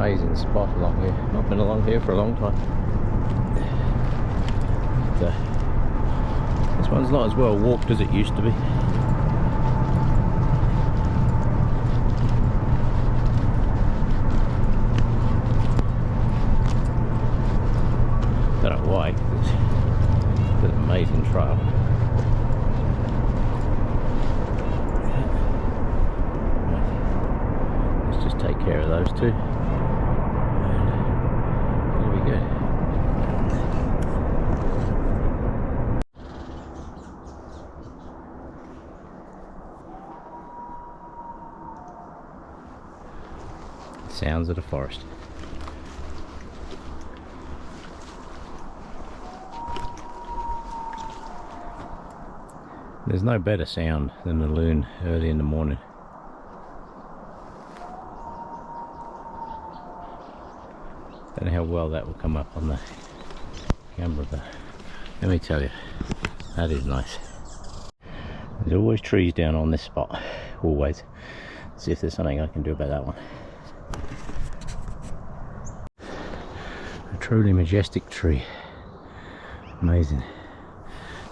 amazing spot along here. Not been along here for a long time. But, this one's not as well walked as it used to be. Don't know why, it's an amazing trail. Let's just take care of those two. And there we go. Sounds of the forest. There's no better sound than the loon early in the morning. Don't know how well that will come up on the camera, but let me tell you, that is nice. There's always trees down on this spot, always. See if there's something I can do about that one. A truly majestic tree. Amazing.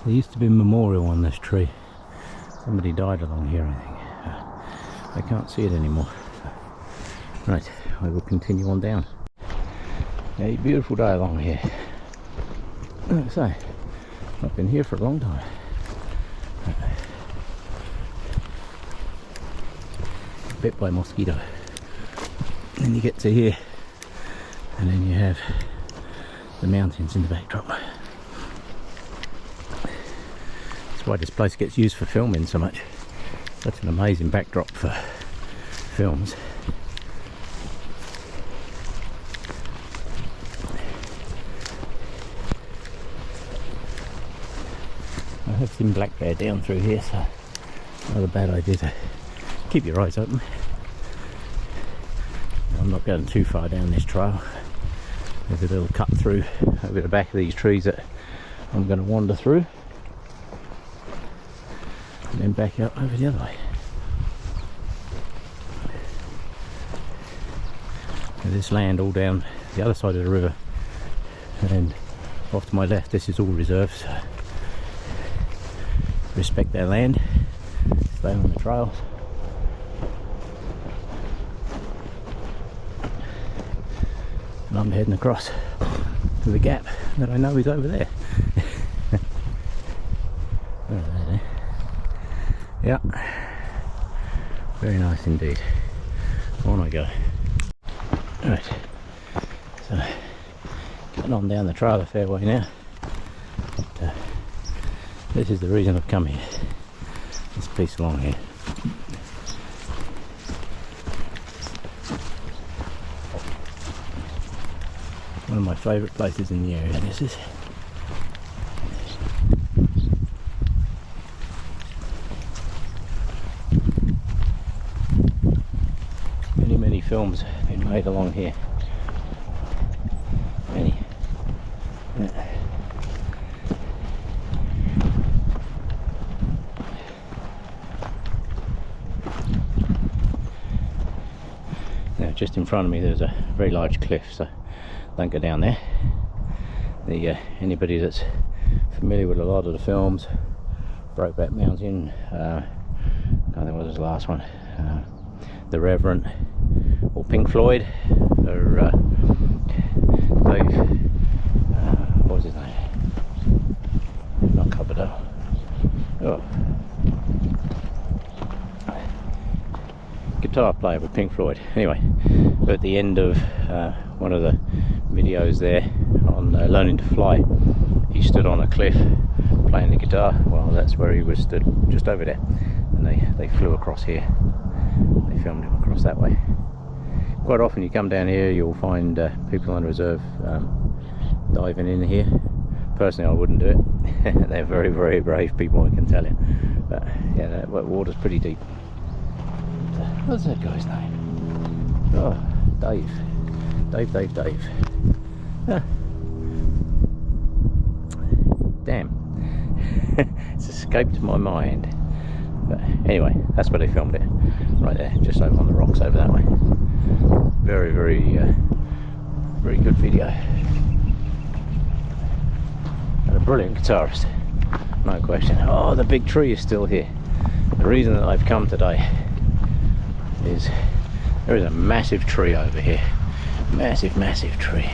There used to be a memorial on this tree. Somebody died along here, I think. I can't see it anymore. Right, I will continue on down. A beautiful day along here. Like I say, I've been here for a long time. Bit by a mosquito. Then you get to here, and then you have the mountains in the backdrop. Why this place gets used for filming so much. That's an amazing backdrop for films. I have seen black bear down through here, so not a bad idea to keep your eyes open. I'm not going too far down this trail. There's a little cut through over the back of these trees that I'm going to wander through. And then back out over the other way. And this land all down the other side of the river, and off to my left this is all reserves. So respect their land, stay on the trails. And I'm heading across to the gap that I know is over there. Where are they there? Yeah, very nice indeed. On I go. Right, so getting on down the trail a fair way now. But, this is the reason I've come here. This piece along here. One of my favourite places in the area. This is. Many films have been made along here. Many. Yeah. Now just in front of me there's a very large cliff, so don't go down there. Anybody that's familiar with a lot of the films, Brokeback Mountain, I can't think what was the last one, The Reverend, or Pink Floyd, or Dave, what was his name? Not Coverdale. Oh. Guitar player with Pink Floyd. Anyway, at the end of one of the videos there on Learning to Fly, he stood on a cliff playing the guitar. Well, that's where he was stood, just over there, and they flew across here. They filmed him across that way. Quite often you come down here, you'll find people on reserve diving in here. Personally, I wouldn't do it. They're very, very brave people, I can tell you. But yeah, that water's pretty deep. What's that guy's name? Oh, Dave. Dave. Ah. Damn. It's escaped my mind. But anyway, that's where they filmed it. Right there, just over on the rocks over that way. very, very good video. And a brilliant guitarist, no question. Oh, the big tree is still here. The reason that I've come today is there is a massive tree over here. Massive tree.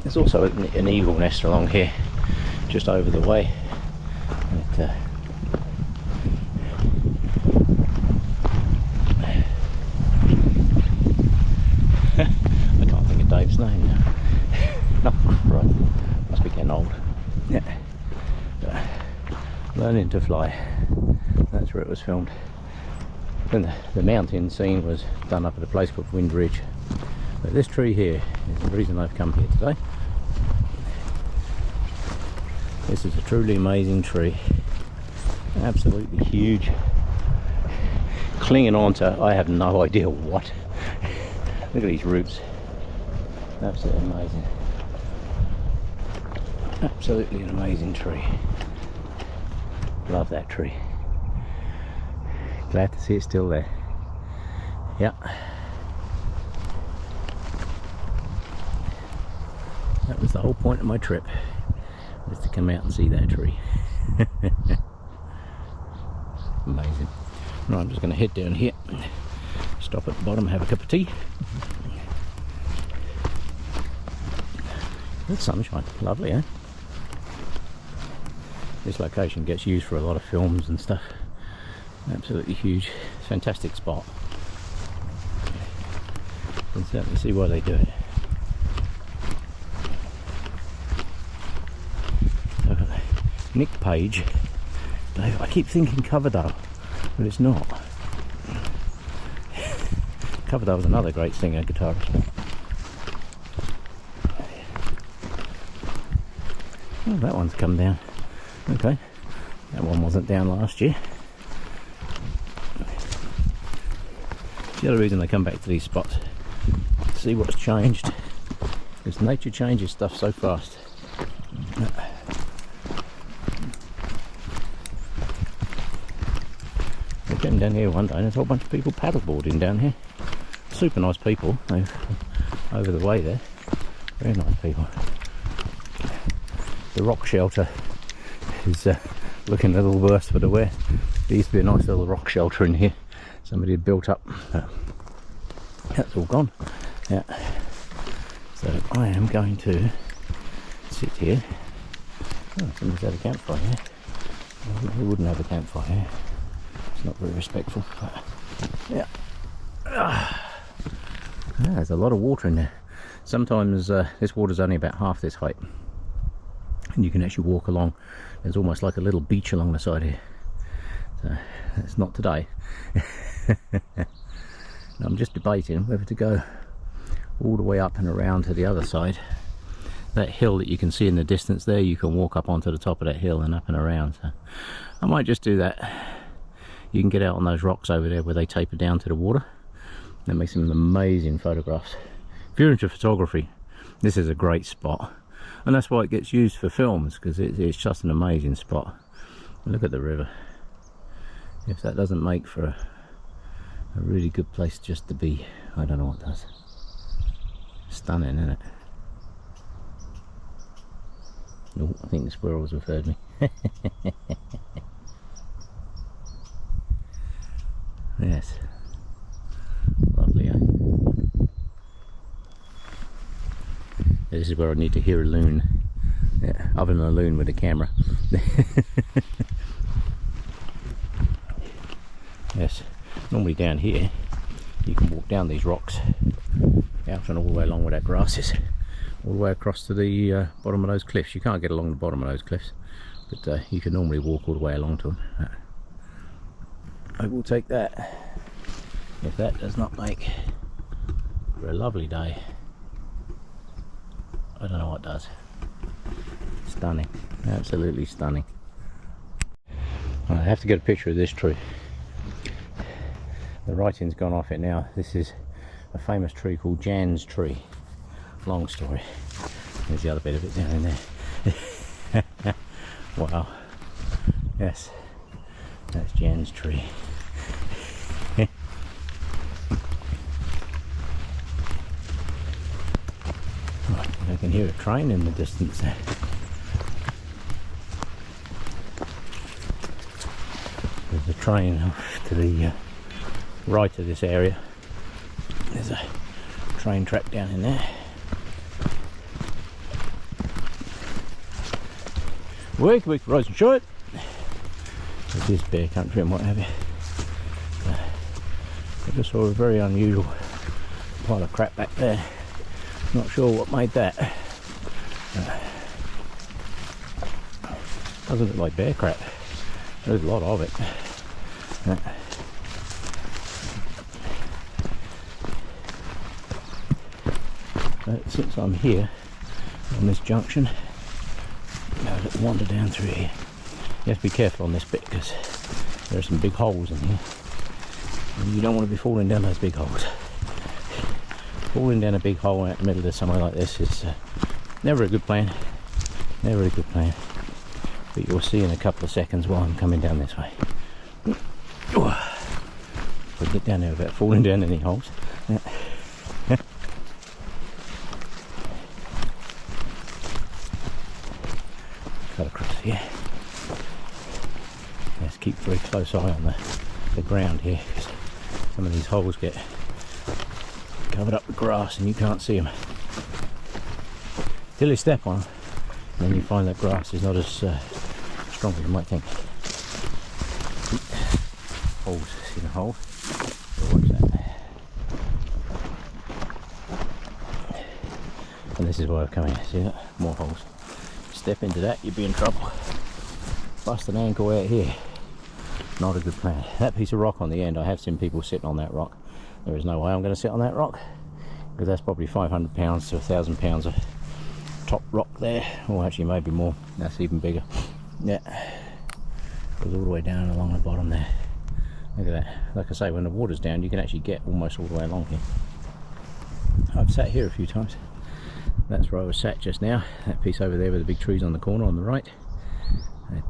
There's also an eagle nest along here, just over the way. But, I can't think of Dave's name now. No, right. Must be getting old. Yeah. Learning to Fly. That's where it was filmed. Then the mountain scene was done up at a place called Wind Ridge. But this tree here is the reason I've come here today. This is a truly amazing tree. Absolutely huge. Clinging on to, I have no idea what. Look at these roots. Absolutely amazing. Absolutely an amazing tree. Love that tree. Glad to see it's still there. Yeah. That was the whole point of my trip, was to come out and see that tree. Amazing. Right, I'm just going to head down here, stop at the bottom, have a cup of tea. Good sunshine, lovely, eh? This location gets used for a lot of films and stuff. Absolutely huge, fantastic spot. You can certainly see why they do it. Nick Page. I keep thinking Coverdale, but it's not. Coverdale was another great singer, guitarist. Oh, that one's come down. Okay, that one wasn't down last year. The other reason I come back to these spots, to see what's changed, because nature changes stuff so fast. I came down here one day and there's a whole bunch of people paddleboarding down here. Super nice people over the way there. Very nice people. The rock shelter is looking a little worse for the wear. There used to be a nice little rock shelter in here. Somebody had built up. That's all gone. Yeah. So I am going to sit here. Oh, somebody's had a campfire here. We wouldn't have a campfire here. It's not very respectful. But yeah. There's a lot of water in there. Sometimes this water's only about half this height. And you can actually walk along. There's almost like a little beach along the side here. So it's not today. I'm just debating whether to go all the way up and around to the other side. That hill that you can see in the distance there, you can walk up onto the top of that hill and up and around. So I might just do that. You can get out on those rocks over there where they taper down to the water. That makes some amazing photographs. If you're into photography, this is a great spot. And that's why it gets used for films, because it's just an amazing spot. Look at the river. If that doesn't make for a really good place just to be, I don't know what does. Stunning, isn't it? Oh, I think the squirrels have heard me. Yes. Lovely, eh? This is where I need to hear a loon. Yeah, other than a loon with a camera. Yes, normally down here you can walk down these rocks out and all the way along where that grass is, all the way across to the bottom of those cliffs. You can't get along the bottom of those cliffs, but you can normally walk all the way along to them. I will take that if that does not make for a lovely day. I don't know what does. Stunning, absolutely stunning. I have to get a picture of this tree. The writing's gone off it now. This is a famous tree called Jan's tree. Long story. There's the other bit of it down in there. Wow. Yes, that's Jan's tree. I can hear a train in the distance there. There's a train off to the right of this area. There's a train track down in there. Work, rise and short. It is bear country and what have you. I just saw a very unusual pile of crap back there. Not sure what made that. Doesn't look like bear crap. There's a lot of it. But since I'm here on this junction, I'll wander down through here. You have to be careful on this bit because there are some big holes in here, and you don't want to be falling down those big holes. Falling down a big hole out the middle of somewhere like this is never a good plan. Never a good plan. But you'll see in a couple of seconds while I'm coming down this way. If I get down there without falling down any holes. Cut across here. Let's keep a very close eye on the ground here, because some of these holes get covered up with grass and you can't see them till you step on them, and then you find that grass is not as strong as you might think. Holes, see the hole? So watch that. And this is why I've come in. See that? More holes. Step into that, you'd be in trouble. Bust an ankle out here. Not a good plan. That piece of rock on the end, I have seen people sitting on that rock. There is no way I'm going to sit on that rock, because that's probably 500 pounds to 1,000 pounds of top rock there, or actually maybe more. That's even bigger. Yeah, goes all the way down along the bottom there. Look at that. Like I say, when the water's down you can actually get almost all the way along here. I've sat here a few times. That's where I was sat just now, that piece over there with the big trees on the corner on the right. If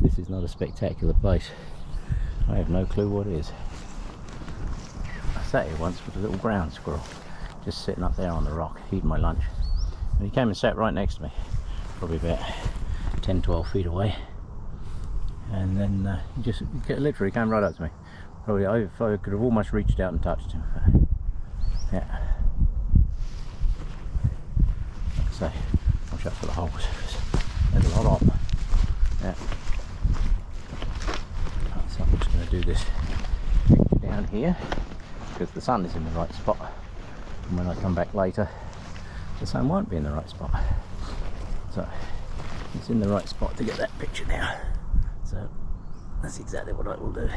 this is not a spectacular place, I have no clue what it is. I sat here once with a little ground squirrel, just sitting up there on the rock, eating my lunch. And he came and sat right next to me, probably about 10-12 feet away. And then he just literally came right up to me. Probably I could have almost reached out and touched him. Yeah. Like I say, watch out for the holes. There's a lot of them. Yeah. So I'm just going to do this down here because the sun is in the right spot. And when I come back later, the sun won't be in the right spot. So it's in the right spot to get that picture now. So that's exactly what I will do.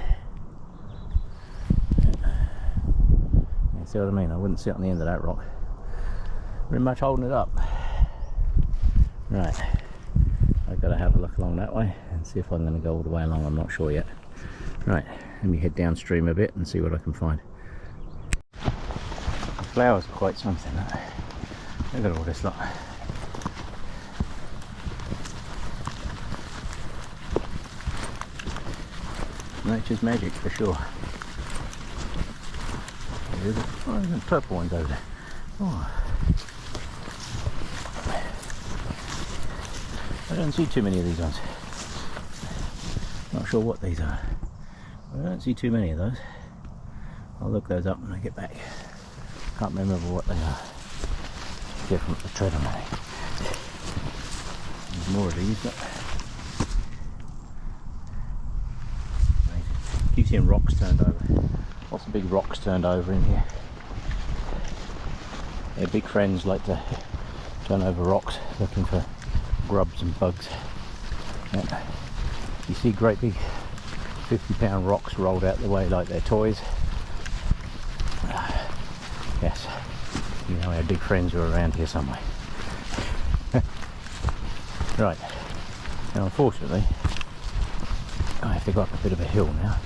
You see what I mean? I wouldn't sit on the end of that rock. Very much holding it up. Right, I've got to have a look along that way and see if I'm going to go all the way along. I'm not sure yet. Right, let me head downstream a bit and see what I can find. The flowers are quite something. Look at all this lot. Nature's magic for sure. There's a purple ones over there. Oh. I don't see too many of these ones. Not sure what these are. I don't see too many of those. I'll look those up when I get back. Can't remember what they are. Careful not to tread on anything. There's more of these, but amazing. Keep seeing rocks turned over. Lots of big rocks turned over in here. Their big friends like to turn over rocks looking for grubs and bugs. Yeah. You see great big 50-pound rocks rolled out the way like they're toys. Yes, you know our big friends are around here somewhere. Right, now unfortunately I have to go up a bit of a hill now,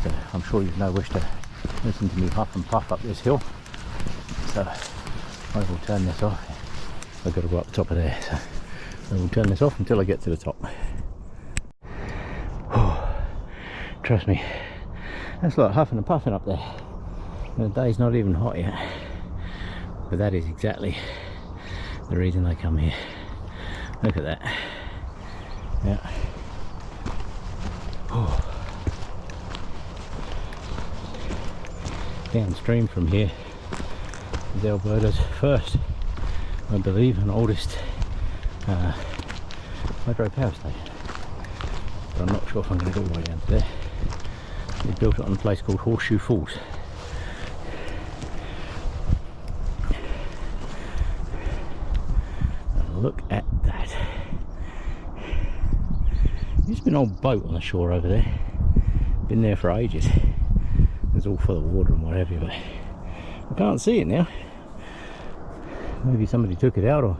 so I'm sure you've no wish to listen to me huff and puff up this hill, so I will turn this off. I've got to go up the top of there, so I will turn this off until I get to the top. Oh, trust me, that's like huffing and puffing up there. The day's not even hot yet. But that is exactly the reason I come here. Look at that. Yeah. Oh. Downstream from here is Alberta's first, I believe, and oldest hydro power station. But I'm not sure if I'm going to go all the way down to there. They built it on a place called Horseshoe Falls. And look at that. There's been an old boat on the shore over there. Been there for ages. It's all full of water and what have you, but I can't see it now. Maybe somebody took it out, or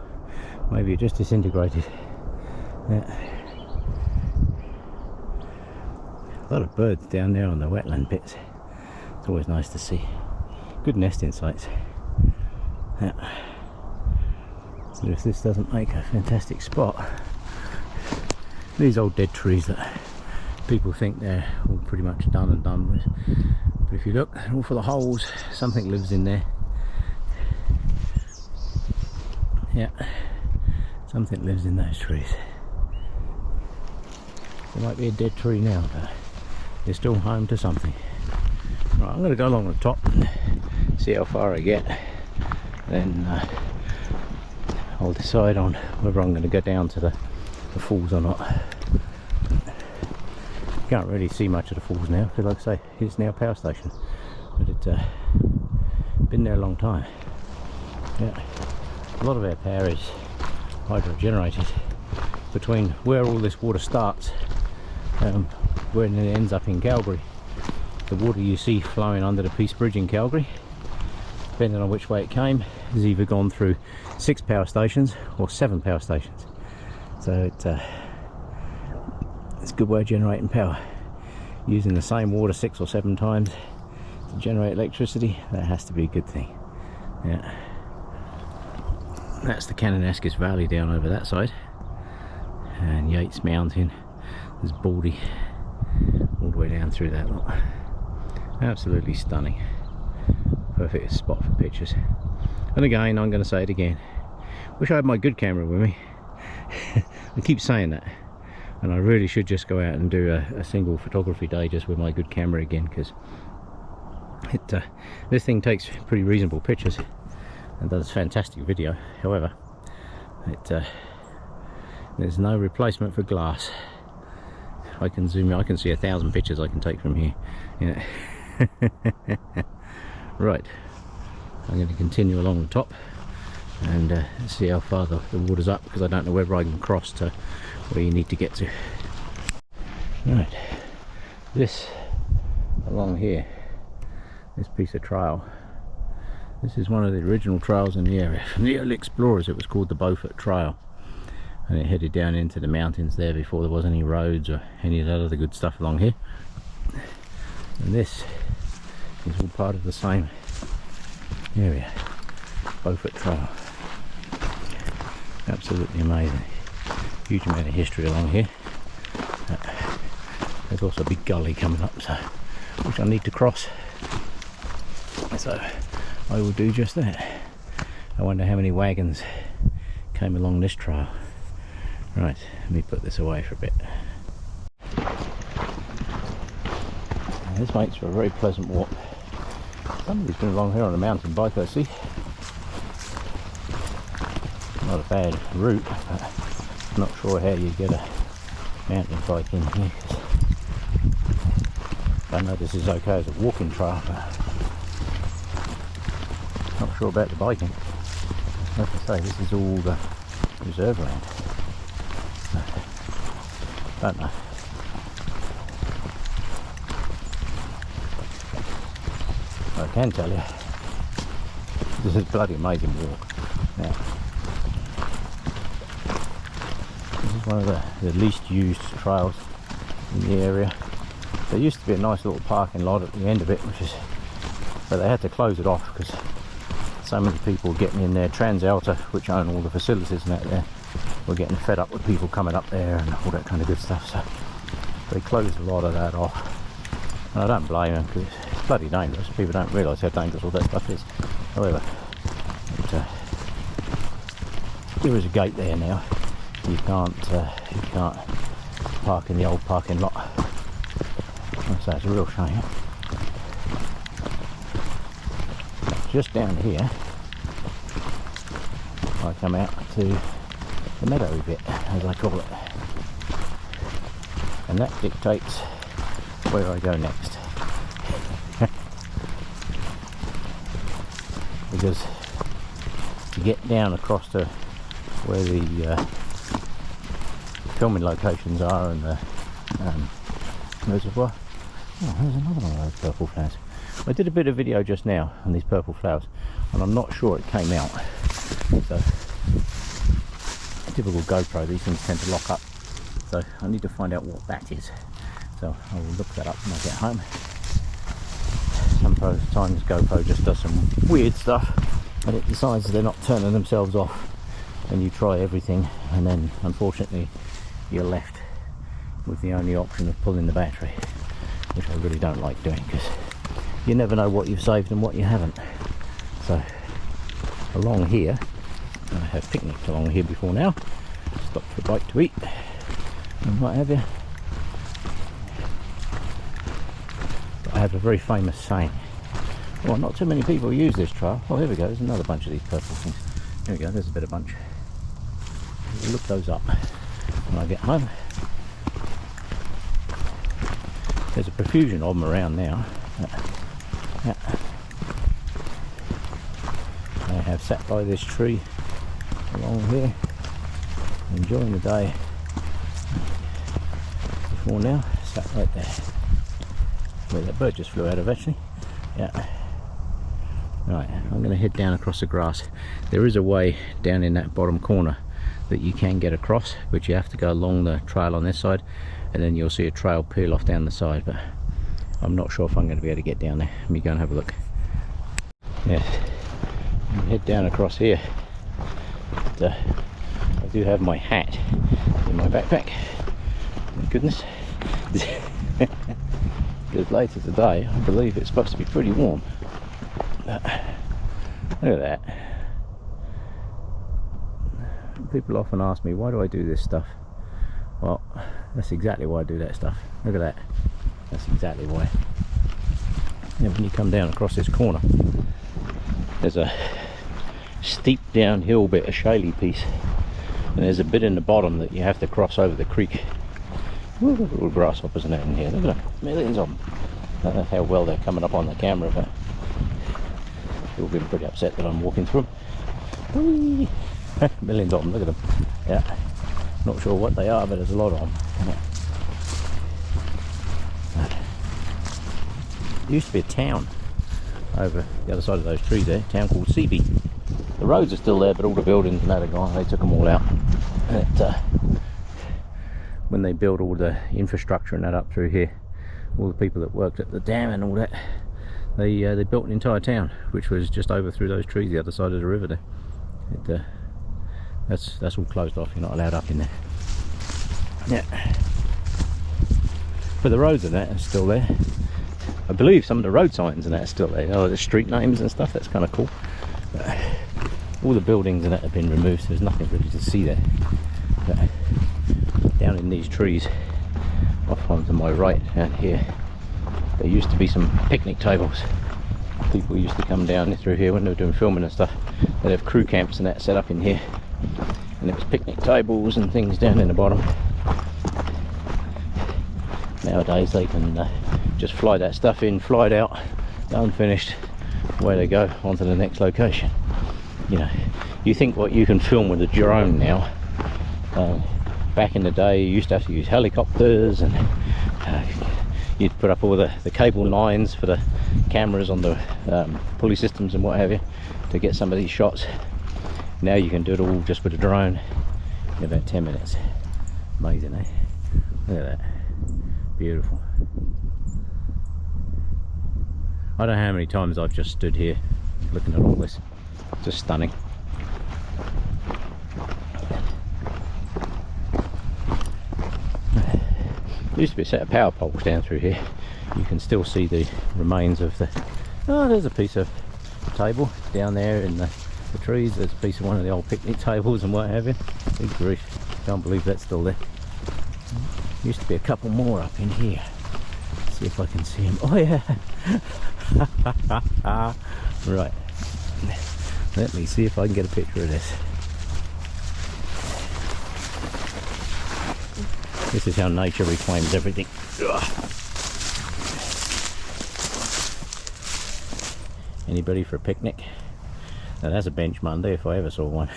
maybe it just disintegrated. Yeah. A lot of birds down there on the wetland bits. It's always nice to see. Good nesting sites. Yeah. So if this doesn't make a fantastic spot, these old dead trees that people think they're all pretty much done and done with. But if you look, they're all full of holes. Something lives in there. Yeah, something lives in those trees. There might be a dead tree now, but they're still home to something. Right, I'm going to go along the top and see how far I get. Then I'll decide on whether I'm going to go down to the falls or not. Can't really see much of the falls now, because like I say, it's now a power station, but it's been there a long time. Yeah, a lot of our power is hydro generated between where all this water starts, when it ends up in Calgary. The water you see flowing under the Peace Bridge in Calgary, depending on which way it came, has either gone through 6 power stations or 7 power stations. So it's a good way of generating power. Using the same water 6 or 7 times to generate electricity, that has to be a good thing. Yeah. That's the Kananaskis Valley down over that side. And Yates Mountain. There's Baldy all the way down through that lot. Absolutely stunning. Perfect spot for pictures. And again, I'm going to say it again. Wish I had my good camera with me. I keep saying that. And I really should just go out and do a single photography day just with my good camera again, because this thing takes pretty reasonable pictures and does fantastic video. However, there's no replacement for glass. I can zoom in, I can see 1,000 pictures I can take from here. Yeah. Right, I'm going to continue along the top and see how far the water's up, because I don't know whether I can cross to where you need to get to. Right, this along here, this piece of trail, this is one of the original trails in the area. From the early explorers, it was called the Beaufort Trail, and it headed down into the mountains there before there was any roads or any of that other good stuff along here. And this is all part of the same area, Beaufort Trail. Absolutely amazing. Huge amount of history along here. There's also a big gully coming up, so which I need to cross. So I will do just that. I wonder how many wagons came along this trail. Right, let me put this away for a bit. Now, this makes for a very pleasant walk. Somebody's been along here on a mountain bike, I see. Not a bad route, but I'm not sure how you get a mountain bike in here. I know this is okay as a walking trail, but not sure about the biking. Like I say, this is all the reserve land. Don't know. I can tell you, this is a bloody amazing walk. Now, this is one of the least used trails in the area. There used to be a nice little parking lot at the end of it, but they had to close it off because so many people were getting in there. TransAlta, which own all the facilities and that there, were getting fed up with people coming up there and all that kind of good stuff, so they closed a lot of that off. And I don't blame them, because it's bloody dangerous. People don't realise how dangerous all that stuff is. However, there is a gate there now. You can't park in the old parking lot. So it's a real shame. Just down here, I come out to the meadowy bit, as I call it, and that dictates where I go next. Because to get down across to where the filming locations are and the reservoir. Oh, there's another one of those purple flowers. I did a bit of video just now on these purple flowers, and I'm not sure it came out. So, typical GoPro, these things tend to lock up. So I need to find out what that is. So I will look that up when I get home. Sometimes GoPro just does some weird stuff, and it decides they're not turning themselves off, and you try everything, and then unfortunately you're left with the only option of pulling the battery, which I really don't like doing, because you never know what you've saved and what you haven't. So along here, I have picnicked along here before now, stopped for a bite to eat and what have you. But I have a very famous saying. Well, not too many people use this trail. Oh, here we go, there's another bunch of these purple things. Here we go, there's a better bunch. We'll look those up when I get home. There's a profusion of them around now. I have sat by this tree along here, enjoying the day. Before now, sat right there, where that bird just flew out of actually. Yeah. Right, I'm going to head down across the grass. There is a way down in that bottom corner that you can get across, but you have to go along the trail on this side, and then you'll see a trail peel off down the side, but I'm not sure if I'm going to be able to get down there. Let me go and have a look. Yeah, head down across here. But, I do have my hat in my backpack. Thank goodness. Because later today, I believe it's supposed to be pretty warm. But, look at that. People often ask me, why do I do this stuff? Well, that's exactly why I do that stuff. Look at that. That's exactly why. And when you come down across this corner, there's a steep downhill bit, a shaly piece, and there's a bit in the bottom that you have to cross over the creek. Ooh, little grasshoppers and that in here. Look at them, millions of them. I don't know how well they're coming up on the camera, but people will be pretty upset that I'm walking through them. Whee! Millions of them, look at them. Yeah, not sure what they are, but there's a lot of them. There used to be a town over the other side of those trees there, a town called Seabee. The roads are still there, but all the buildings and that are gone. They took them all out. And when they built all the infrastructure and that up through here, all the people that worked at the dam and all that, they built an entire town, which was just over through those trees, the other side of the river there. That's all closed off. You're not allowed up in there. Yeah. But the roads and that are still there. I believe some of the road signs and that are still there. Oh, the street names and stuff. That's kind of cool. All the buildings and that have been removed. So there's nothing really to see there. But down in these trees, off onto my right, down here, there used to be some picnic tables. People used to come down through here when they were doing filming and stuff. They'd have crew camps and that set up in here, and there was picnic tables and things down in the bottom. Nowadays they can just fly that stuff in, fly it out, done, finished, away they go onto the next location. You know, you think what you can film with a drone now. Back in the day you used to have to use helicopters, and you'd put up all the cable lines for the cameras on the pulley systems and what have you to get some of these shots. Now you can do it all just with a drone in about 10 minutes. Amazing, eh? Look at that. Beautiful. I don't know how many times I've just stood here looking at all this. Just stunning. There used to be a set of power poles down through here. You can still see the remains of the... Oh, there's a piece of table down there in the of trees. There's a piece of one of the old picnic tables and what have you. Good grief, can't believe that's still there. Used to be a couple more up in here. See if I can see him. Oh yeah. Right, let me see if I can get a picture of this. This is how nature reclaims everything. Anybody for a picnic? Now that's a bench Monday if I ever saw one.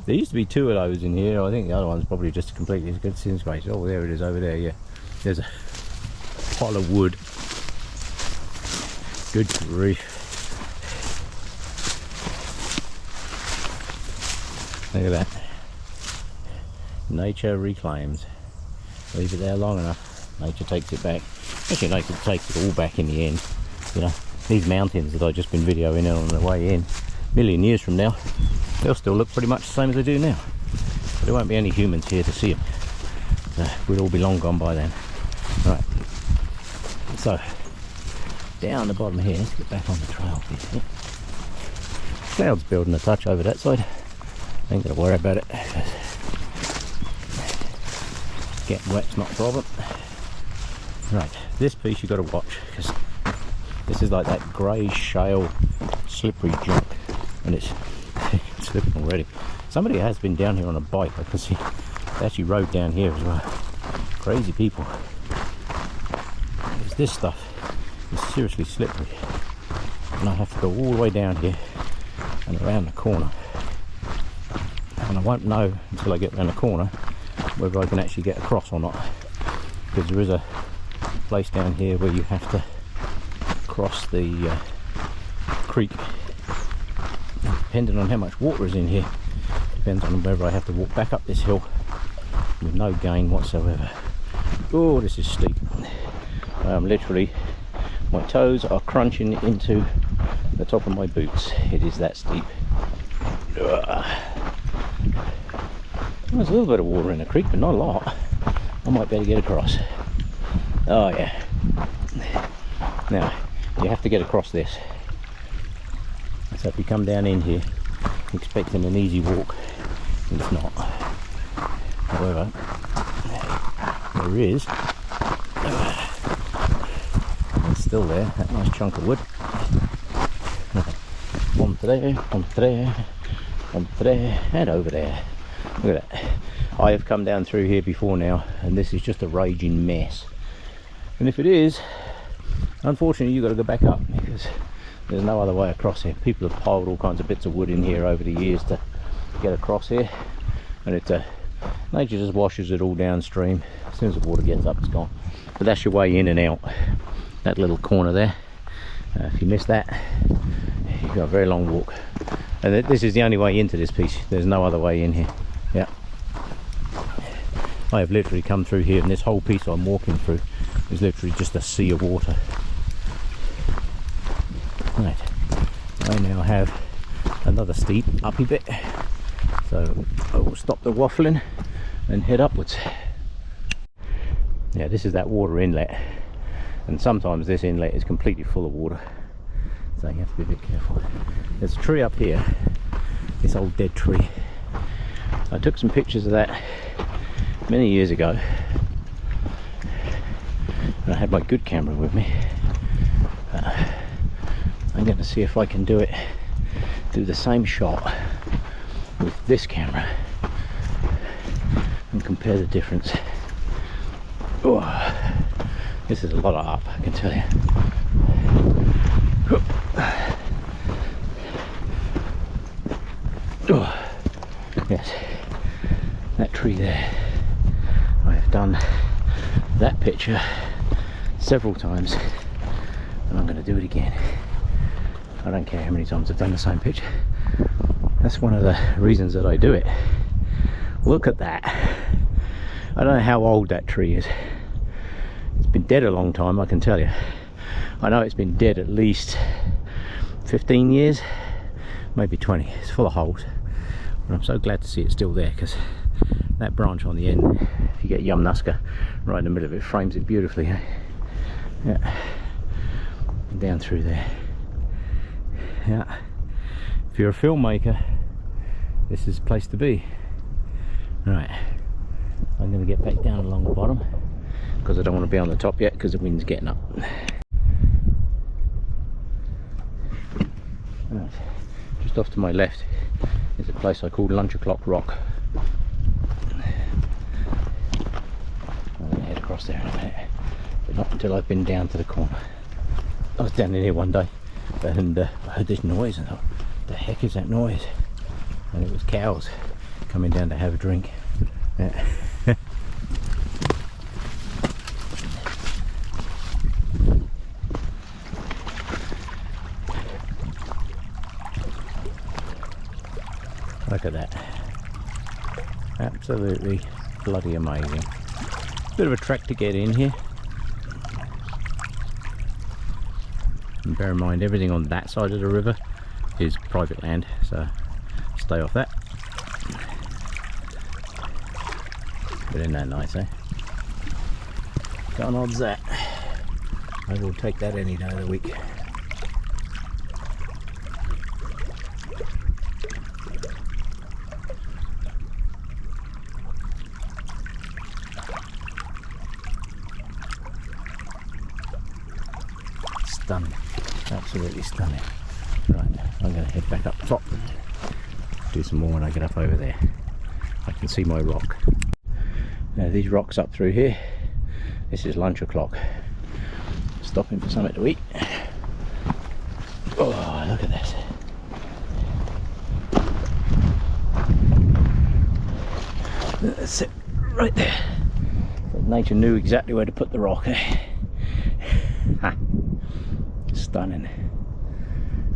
There used to be two of those in here. I think the other one's probably just completely disintegrated. Oh, there it is over there, yeah. There's a pile of wood. Good grief. Look at that. Nature reclaims. Leave it there long enough, nature takes it back. Actually, nature takes it all back in the end. You know, these mountains that I've just been videoing in on the way in, a million years from now, they'll still look pretty much the same as they do now. But there won't be any humans here to see them. So we'll all be long gone by then. Right. So, down the bottom here, let's get back on the trail a bit here. Cloud's building a touch over that side. Ain't gonna worry about it. Getting wet's not a problem. Right, this piece you've got to watch because this is like that grey shale slippery junk and it's slipping already. Somebody has been down here on a bike. I can see they actually rode down here as well. Crazy people. Because this stuff is seriously slippery and I have to go all the way down here and around the corner, and I won't know until I get around the corner whether I can actually get across or not, because there is a place down here where you have to cross the creek. And depending on how much water is in here, depends on whether I have to walk back up this hill with no gain whatsoever. Oh, this is steep. Literally, my toes are crunching into the top of my boots. It is that steep. There's a little bit of water in the creek, but not a lot. I might be able to get across. Oh yeah. Now, you have to get across this. So if you come down in here expecting an easy walk, it's not. However, there is, it's still there, that nice chunk of wood. Onto there, onto there, onto there, and over there. Look at that. I have come down through here before now, and this is just a raging mess. And if it is, unfortunately you've got to go back up because there's no other way across here. People have piled all kinds of bits of wood in here over the years to get across here, and nature just washes it all downstream. As soon as the water gets up, it's gone. But that's your way in and out. That little corner there. If you miss that, you've got a very long walk. And this is the only way into this piece. There's no other way in here. Yeah. I have literally come through here, and this whole piece I'm walking through is literally just a sea of water. Right. I now have another steep uppy bit. So I will stop the waffling and head upwards. Yeah, this is that water inlet. And sometimes this inlet is completely full of water. So you have to be a bit careful. There's a tree up here, this old dead tree. I took some pictures of that many years ago. And I had my good camera with me. I'm going to see if I can do the same shot with this camera and compare the difference. Oh, this is a lot of up, I can tell you. Oh, yes, that tree there. I have done that picture several times, and I'm going to do it again. I don't care how many times I've done the same picture. That's one of the reasons that I do it. Look at that. I don't know how old that tree is. It's been dead a long time, I can tell you. I know it's been dead at least 15 years, maybe 20. It's full of holes. But I'm so glad to see it still there, because that branch on the end, if you get Yumnuska right in the middle of it, frames it beautifully. Eh? Yeah. Down through there. Yeah, if you're a filmmaker, this is the place to be. Right, I'm going to get back down along the bottom because I don't want to be on the top yet because the wind's getting up. Right, just off to my left is a place I call Lunch O'Clock Rock. I'm going to head across there in a minute, but not until I've been down to the corner. I was down in here one day and I heard this noise and I thought, the heck is that noise? And it was cows coming down to have a drink. Yeah. Look at that. Absolutely bloody amazing. Bit of a trek to get in here. And bear in mind, everything on that side of the river is private land, so stay off that. But isn't that nice, eh? Can't odds that. I will take that any day of the week. Stunning, absolutely stunning. Right, I'm going to head back up top, do some more when I get up over there. I can see my rock. Now these rocks up through here, this is Lunch O'Clock. Stopping for something to eat. Oh, look at this. That's it, right there. But nature knew exactly where to put the rock. Stunning.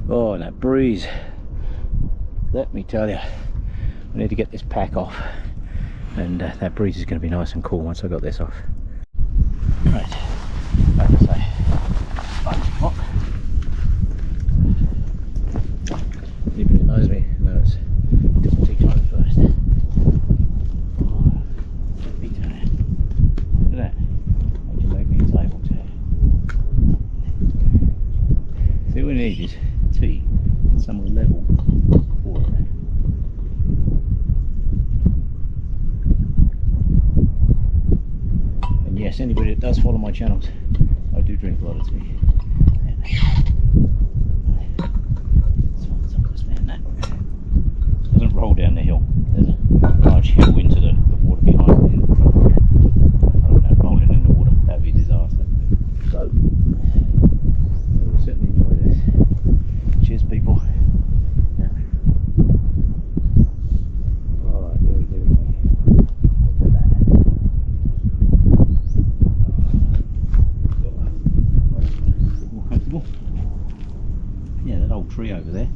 Oh, and that breeze. Let me tell you, I need to get this pack off, and that breeze is going to be nice and cool once I got this off. Right, like I say, Lunch O'Clock. Anybody that knows me knows it's tea time first. Oh, let me tell you. Look at that. Why don't you make me a table too? See what we need is tea and some level water. And yes, anybody that does follow my channels, I do drink a lot of tea. Doesn't roll down the hill. There's a large hill into the water behind it in front of you. I don't know, rolling in the water, that would be a disaster. So we'll certainly enjoy this. Cheers, people. Yeah. Alright, here we go. Look at that. More comfortable. Yeah, that old tree over there.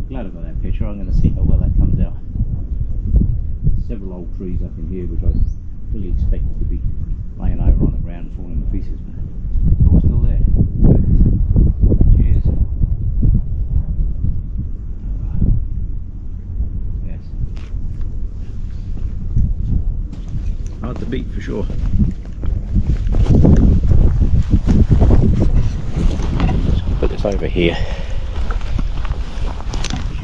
Glad I got that picture. I'm going to see how well that comes out. There's several old trees up in here which I fully expected to be laying over on the ground and falling to pieces, but they're all still there. Cheers. Yes. Hard to beat for sure. Let's put this over here.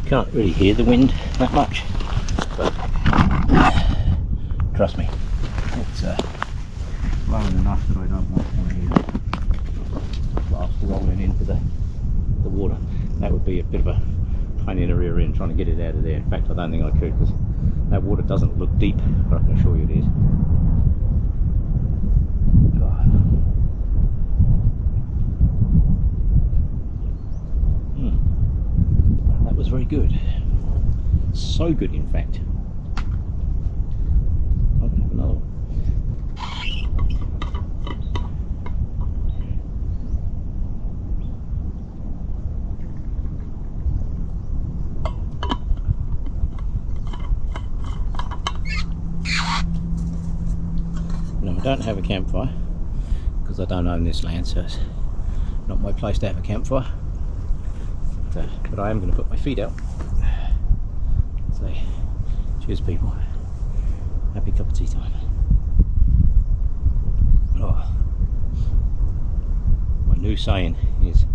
Can't really hear the wind that much, but trust me, it's blowing enough that I don't want to hear blast rolling into the water. That would be a bit of a pain in the rear end trying to get it out of there. In fact, I don't think I could, because that water doesn't look deep, but I can assure you it is. Very good, so good in fact. I'm gonna have another one. Now I don't have a campfire because I don't own this land, so it's not my place to have a campfire. But I am going to put my feet out. So, cheers people. Happy cup of tea time. Oh. My new saying is,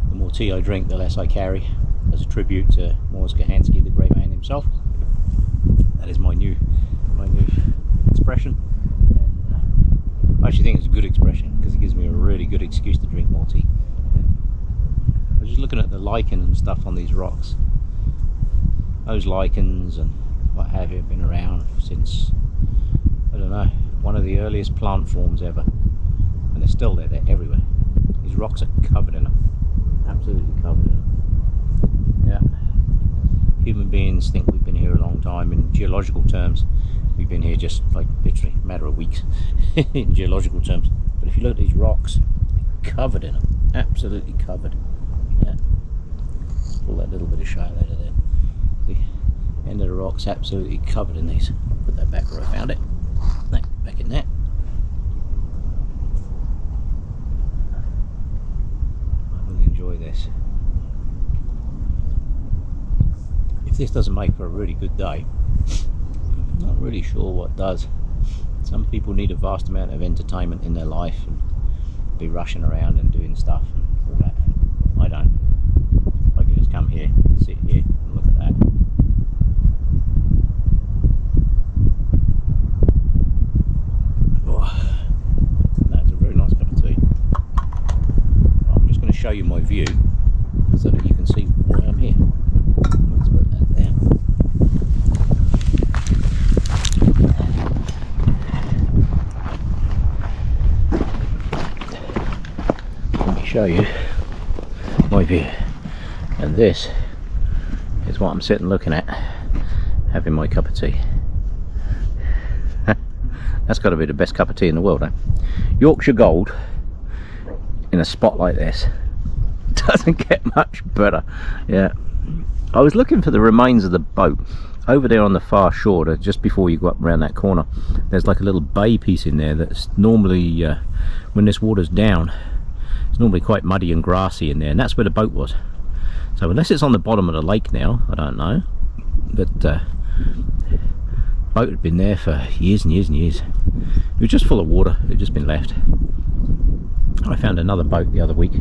the more tea I drink, the less I carry, as a tribute to Mors Kahansky, the great man himself. That is my new expression. And I actually think it's a good expression because it gives me a really good excuse to drink more tea. I was just looking at the lichen and stuff on these rocks. Those lichens and what have you have been around since, I don't know, one of the earliest plant forms ever, and they're still there. They're everywhere. These rocks are covered in them, absolutely covered in them. Yeah, human beings think we've been here a long time. In geological terms, we've been here just like literally a matter of weeks in geological terms. But if you look at these rocks, they're covered in them, absolutely covered. Yeah, pull that little bit of shale out of there. The end of the rock's absolutely covered in these. Put that back where I found it. Back in there. I really enjoy this. If this doesn't make for a really good day, I'm not really sure what does. Some people need a vast amount of entertainment in their life and be rushing around and doing stuff and all that. I don't. I can just come here, sit here and look at that. Oh, that's a very nice cup of tea. I'm just going to show you my view so that you can see why I'm here. Let's put that there. Let me show you my view. And this is what I'm sitting looking at, having my cup of tea. That's got to be the best cup of tea in the world, eh? Yorkshire Gold in a spot like this doesn't get much better. Yeah, I was looking for the remains of the boat over there on the far shore, just before you go up around that corner. There's like a little bay piece in there that's normally, when this water's down, it's normally quite muddy and grassy in there, and that's where the boat was. So unless it's on the bottom of the lake now, I don't know. But the boat had been there for years and years and years. It was just full of water. It had just been left. I found another boat the other week,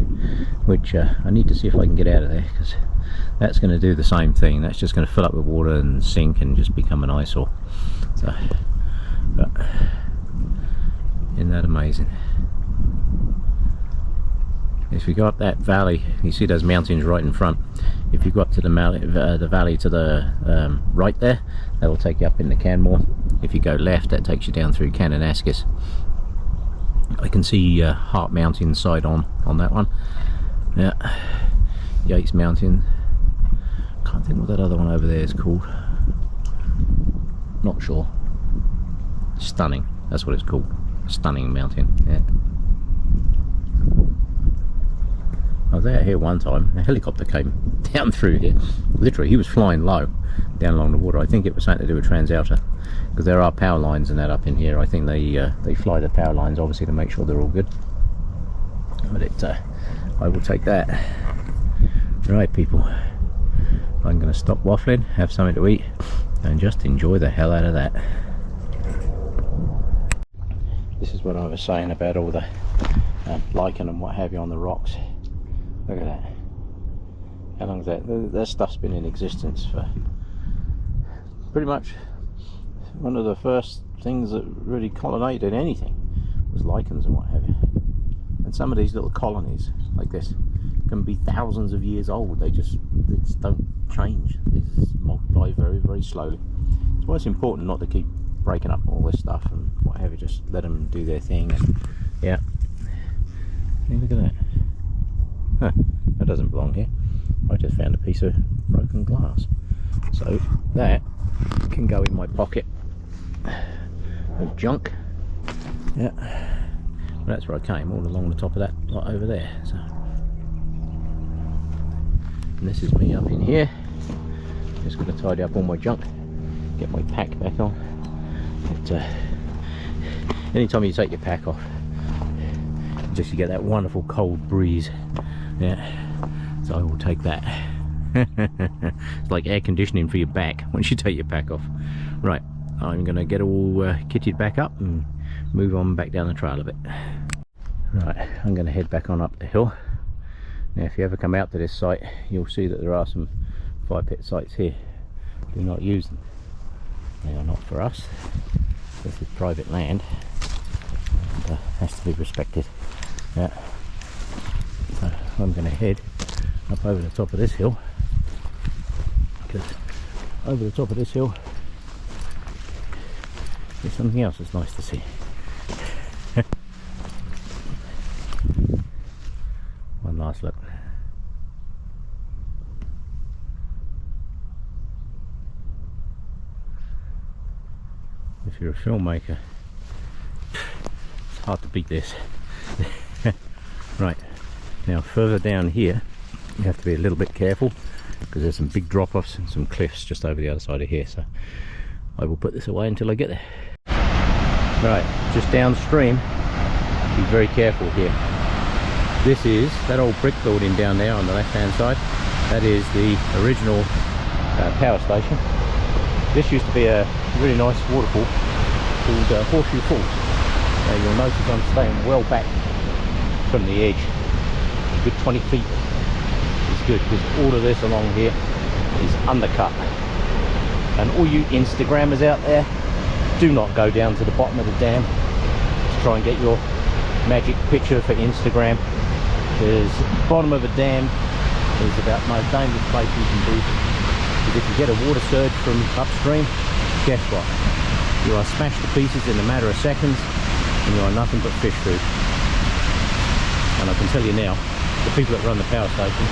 which I need to see if I can get out of there, because that's going to do the same thing. That's just going to fill up with water and sink and just become an eyesore. So, but isn't that amazing? If you go up that valley, you see those mountains right in front. If you go up to the valley to the right there, that will take you up into Canmore. If you go left, that takes you down through Kananaskis. I can see Hart Mountain side on that one. Yeah, Yates Mountain. Can't think what that other one over there is called. Not sure. Stunning. That's what it's called. Stunning Mountain. Yeah. I was out here one time, a helicopter came down through here. Literally, he was flying low down along the water. I think it was something to do with Transalta, because there are power lines and that up in here. I think they fly the power lines obviously to make sure they're all good. But I will take that. Right, people, I'm going to stop waffling, have something to eat, and just enjoy the hell out of that. This is what I was saying about all the lichen and what have you on the rocks. Look at that. How long is that? That stuff's been in existence for pretty much one of the first things that really colonized anything was lichens and what have you. And some of these little colonies like this can be thousands of years old. They just don't change. They just multiply very, very slowly. That's why it's important not to keep breaking up all this stuff and what have you. Just let them do their thing. And, yeah. Hey, look at that. Huh, that doesn't belong here. I just found a piece of broken glass. So that can go in my pocket of junk. Yeah. Well, that's where I came, all along the top of that lot over there. So, and this is me up in here. Just going to tidy up all my junk, get my pack back on. But, anytime you take your pack off, just you get that wonderful cold breeze. Yeah, so I will take that. It's like air conditioning for your back once you take your pack off. Right, I'm going to get all kitted back up and move on back down the trail a bit. Right, I'm going to head back on up the hill. Now if you ever come out to this site, you'll see that there are some fire pit sites here. Do not use them. They are not for us. This is private land and has to be respected. Yeah. So I'm going to head up over the top of this hill, because over the top of this hill there's something else that's nice to see. One last look. If you're a filmmaker, it's hard to beat this. Right, now further down here you have to be a little bit careful, because there's some big drop-offs and some cliffs just over the other side of here, so I will put this away until I get there. Right, just downstream, be very careful here. This is that old brick building down there on the left hand side. That is the original power station. This used to be a really nice waterfall called Horseshoe Falls. You'll notice I'm staying well back from the edge, a good 20 feet. It's good because all of this along here is undercut. And all you Instagrammers out there, do not go down to the bottom of the dam to try and get your magic picture for Instagram. Because the bottom of a dam is about the most dangerous place you can be. Because if you get a water surge from upstream, guess what? You are smashed to pieces in a matter of seconds, and you are nothing but fish food. And I can tell you now, the people that run the power station,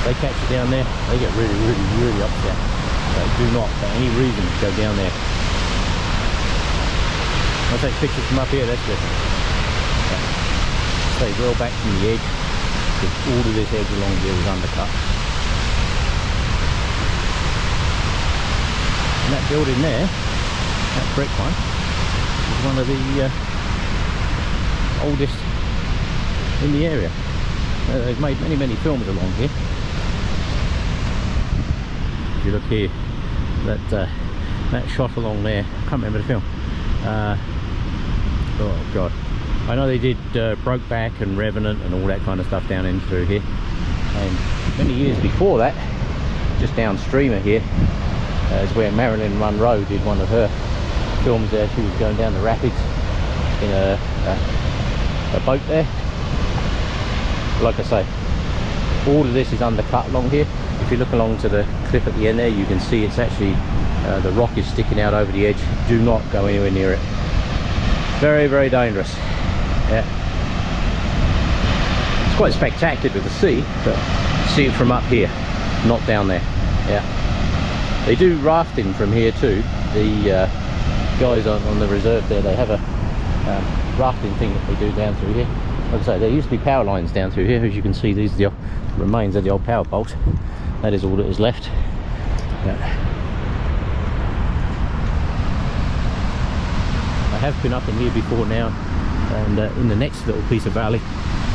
they catch you down there, they get really, really, really upset. So do not, for any reason, go down there. I'll take pictures from up here, that's different. Stay well back from the edge, because all of this edge along here is undercut. And that building there, that brick one, is one of the oldest in the area. They've made many, many films along here. If you look here, that shot along there, I can't remember the film. Oh god, I know they did Brokeback and Revenant and all that kind of stuff down in through here. And many years before that, just downstream of here, is where Marilyn Monroe did one of her films there. She was going down the rapids in a boat there. Like I say, all of this is undercut along here. If you look along to the cliff at the end there, you can see it's actually the rock is sticking out over the edge. Do not go anywhere near it. Very, very dangerous. Yeah, it's quite spectacular to see, but see it from up here, not down there. Yeah, they do rafting from here too. The guys on the reserve there, they have a rafting thing that they do down through here. Like I say, there used to be power lines down through here. As you can see, these are the remains of the old power poles. That is all that is left. Yeah. I have been up in here before now, and in the next little piece of valley,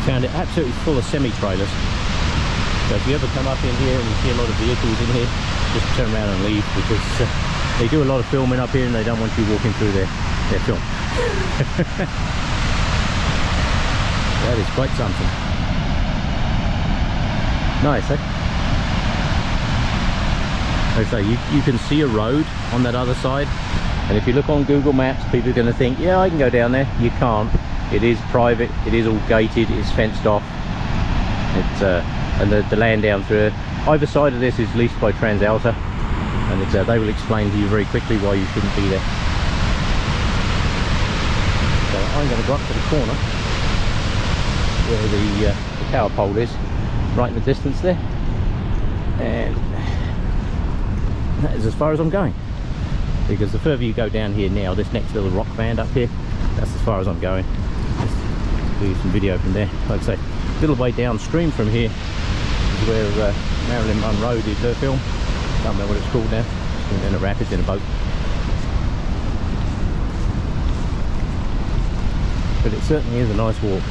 found it absolutely full of semi-trailers. So if you ever come up in here and you see a lot of vehicles in here, just turn around and leave, because they do a lot of filming up here and they don't want you walking through their film. That is quite something. Nice, eh? Like I say, you can see a road on that other side, and if you look on Google Maps, people are going to think, yeah, I can go down there. You can't. It is private, it is all gated, it's fenced off. It's and the land down through it. Either side of this is leased by TransAlta, and it's, they will explain to you very quickly why you shouldn't be there. So I'm going to go up to the corner where the power pole is, right in the distance there, and that is as far as I'm going, because the further you go down here now, this next little rock band up here, that's as far as I'm going. Let's do some video from there. Like I say, a little way downstream from here is where Marilyn Monroe did her film. Can't remember what it's called now. It's in a rapids in a boat. But it certainly is a nice walk.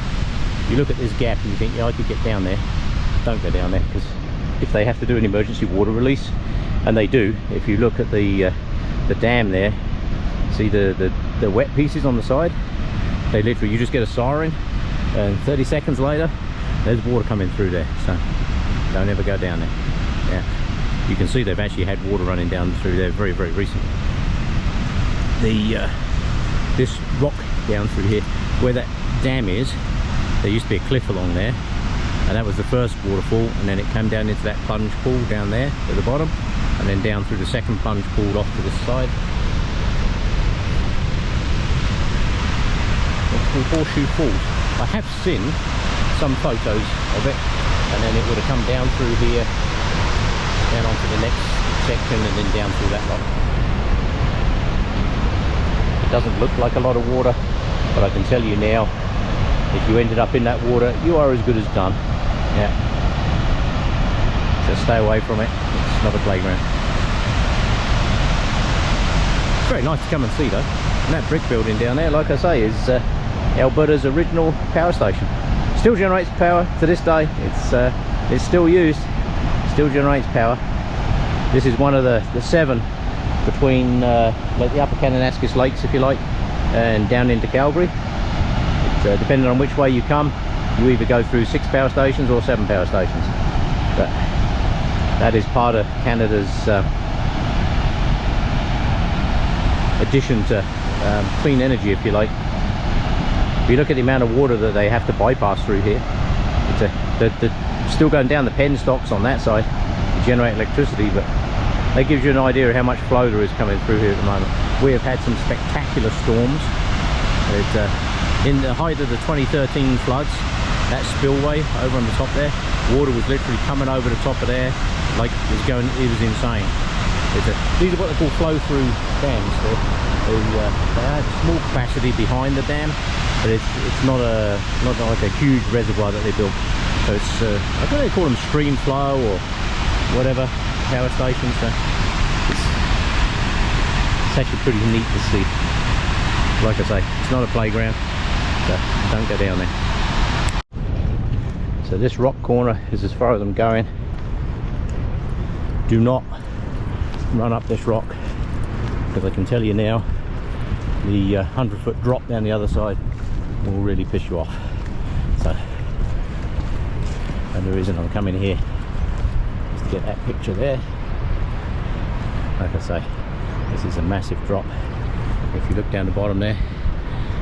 You look at this gap and you think, yeah, I could get down there. Don't go down there, because if they have to do an emergency water release, and they do, if you look at the dam there, see the wet pieces on the side, they literally, you just get a siren and 30 seconds later there's water coming through there. So Don't ever go down there. Yeah, you can see they've actually had water running down through there very, very recently. This rock down through here, where that dam is, there used to be a cliff along there, and that was the first waterfall, and then it came down into that plunge pool down there at the bottom, and then down through the second plunge pool off to this side. It's called Horseshoe Falls. I have seen some photos of it, and then it would have come down through here, down onto the next section, and then down through that one. It doesn't look like a lot of water, but I can tell you now, if you ended up in that water, you are as good as done. Yeah. Just stay away from it. It's not a playground. It's very nice to come and see though. And that brick building down there, like I say, is Alberta's original power station. Still generates power to this day. It's still used. Still generates power. This is one of the 7 between like the upper Kananaskis Lakes, if you like, and down into Calgary. Depending on which way you come, you either go through 6 power stations or 7 power stations. But that is part of Canada's addition to clean energy, if you like. If you look at the amount of water that they have to bypass through here, they're still going down the penstocks on that side to generate electricity, but that gives you an idea of how much flow there is coming through here at the moment. We have had some spectacular storms. In the height of the 2013 floods, that spillway over on the top there, water was literally coming over the top of there, like it was insane. These are what they call flow-through dams. They have small capacity behind the dam, but it's not like a huge reservoir that they built. So it's I don't know, they call them stream flow or whatever power stations. So it's actually pretty neat to see. Like I say, it's not a playground, so don't go down there. So this rock corner is as far as I'm going. Do not run up this rock, because I can tell you now, the 100-foot drop down the other side will really piss you off. So, and the reason I'm coming here is to get that picture there. Like I say, this is a massive drop. If you look down the bottom there,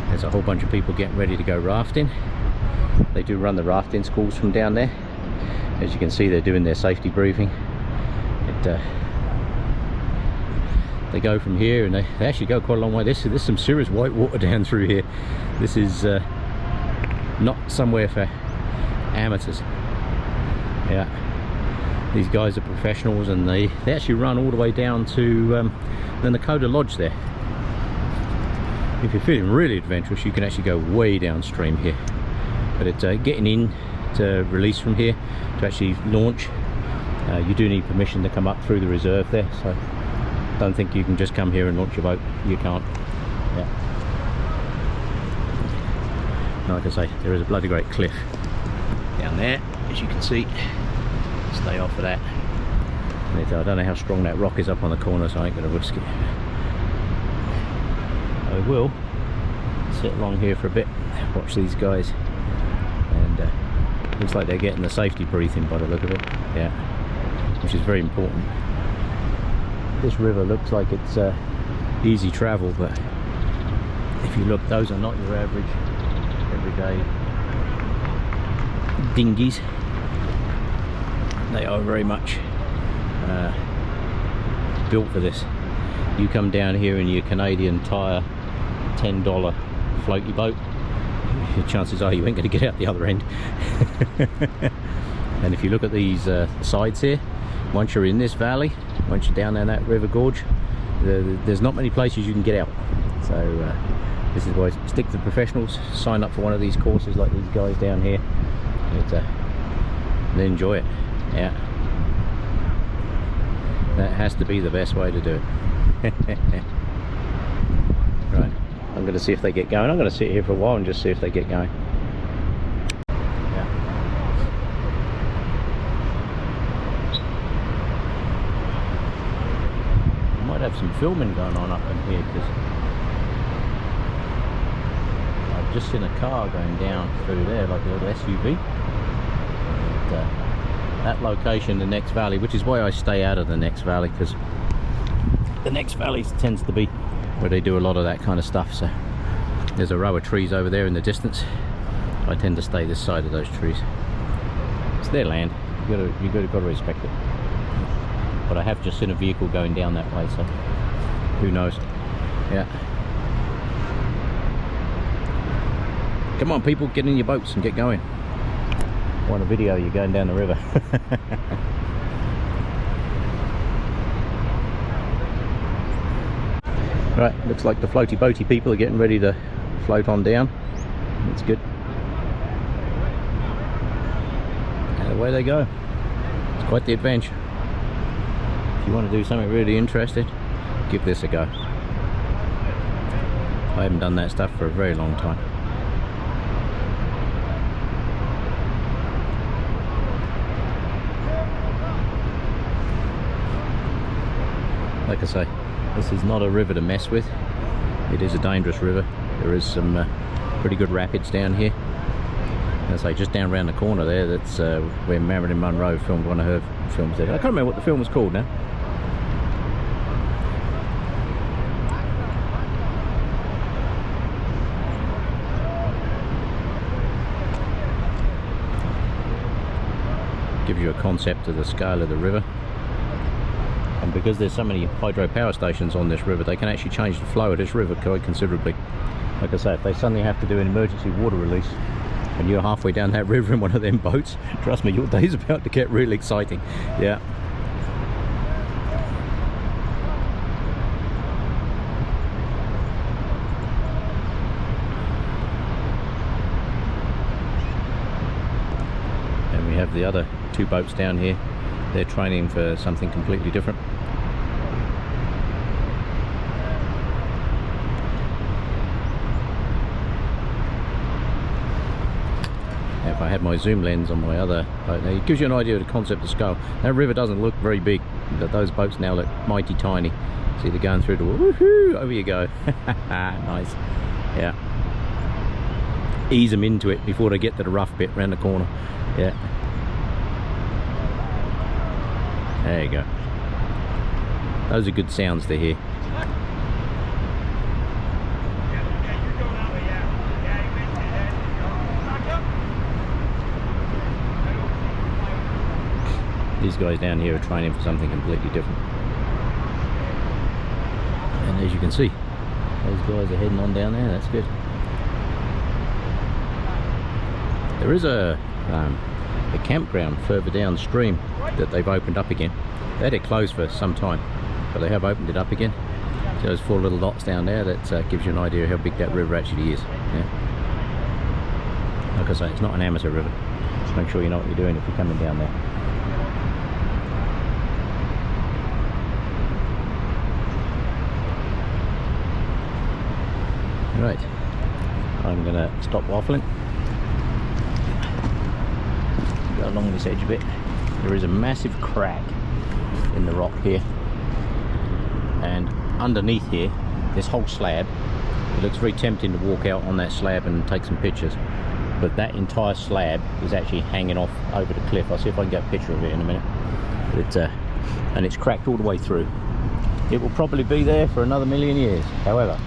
there's a whole bunch of people getting ready to go rafting. They do run the rafting schools from down there. As you can see, they're doing their safety briefing. They go from here, and they actually go quite a long way. There's some serious white water down through here. This is not somewhere for amateurs. Yeah, these guys are professionals, and they actually run all the way down to the Nakota Lodge there. If you're feeling really adventurous, you can actually go way downstream here. But it's getting in to release from here to actually launch. You do need permission to come up through the reserve there, so don't think you can just come here and launch your boat. You can't. Yeah. Like I say, there is a bloody great cliff down there, as you can see. Stay off of that. And I don't know how strong that rock is up on the corner, so I ain't going to risk it. I will sit along here for a bit, watch these guys, and looks like they're getting the safety briefing by the look of it. Yeah, which is very important. This river looks like it's easy travel, but if you look, those are not your average everyday dinghies. They are very much built for this. You come down here in your Canadian Tire $10 floaty boat, your chances are you ain't going to get out the other end. And if you look at these sides here, once you're in this valley, once you're down in that river gorge, there's not many places you can get out. So this is why stick to the professionals, sign up for one of these courses like these guys down here, and enjoy it. Yeah, that has to be the best way to do it. Right, I'm going to see if they get going. I'm going to sit here for a while and just see if they get going. Yeah. I might have some filming going on up in here, because I've just seen a car going down through there, like a little SUV. And, that location, the next valley, which is why I stay out of the next valley, because the next valley tends to be where they do a lot of that kind of stuff. So there's a row of trees over there in the distance. I tend to stay this side of those trees. It's their land. You've got to respect it. But I have just seen a vehicle going down that way, so who knows? Yeah. Come on, people, get in your boats and get going. I want a video you going down the river. Right, looks like the floaty boaty people are getting ready to float on down. That's good. And away they go. It's quite the adventure. If you want to do something really interesting, give this a go. I haven't done that stuff for a very long time. Like I say, this is not a river to mess with. It is a dangerous river. There is some pretty good rapids down here. As I say, just down around the corner there, that's where Marilyn Monroe filmed one of her films there. I can't remember what the film was called now. Gives you a concept of the scale of the river. And because there's so many hydropower stations on this river, they can actually change the flow of this river quite considerably. Like I say, if they suddenly have to do an emergency water release and you're halfway down that river in one of them boats, trust me, your day's about to get really exciting. Yeah. And we have the other two boats down here. They're training for something completely different. If I had my zoom lens on my other boat, now it gives you an idea of the concept of scale. That river doesn't look very big, but those boats now look mighty tiny. See, they're going through the woohoo, over you go. Nice. Yeah. Ease them into it before they get to the rough bit around the corner. Yeah. There you go. Those are good sounds to hear. These guys down here are training for something completely different. And as you can see, those guys are heading on down there. That's good. There is a campground further downstream that they've opened up again. They had it closed for some time, but they have opened it up again. So those four little dots down there, that gives you an idea of how big that river actually is. Yeah. Like I say, it's not an amateur river. Just make sure you know what you're doing if you're coming down there. Right, I'm going to stop waffling. Go along this edge a bit. There is a massive crack in the rock here, and underneath here, this whole slab, it looks very tempting to walk out on that slab and take some pictures, but that entire slab is actually hanging off over the cliff. I'll see if I can get a picture of it in a minute. But and it's cracked all the way through. It will probably be there for another million years. However,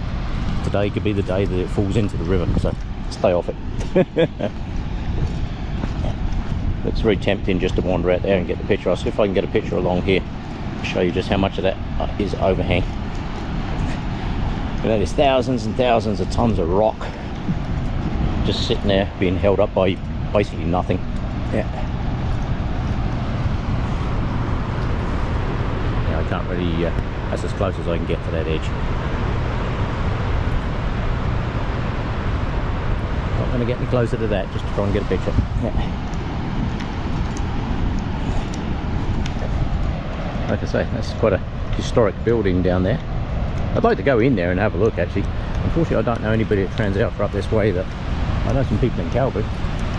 today could be the day that it falls into the river, so stay off it. Looks very tempting just to wander out there and get the picture. I'll see if I can get a picture along here to show you just how much of that is overhang. You know, there's thousands and thousands of tons of rock just sitting there being held up by basically nothing. Yeah. Yeah, I can't really, that's as close as I can get to that edge. Not going to get any closer to that, just to try and get a picture. Yeah. Like I say, that's quite a historic building down there. I'd like to go in there and have a look actually. Unfortunately, I don't know anybody at Transalpha up this way. That I know some people in Calgary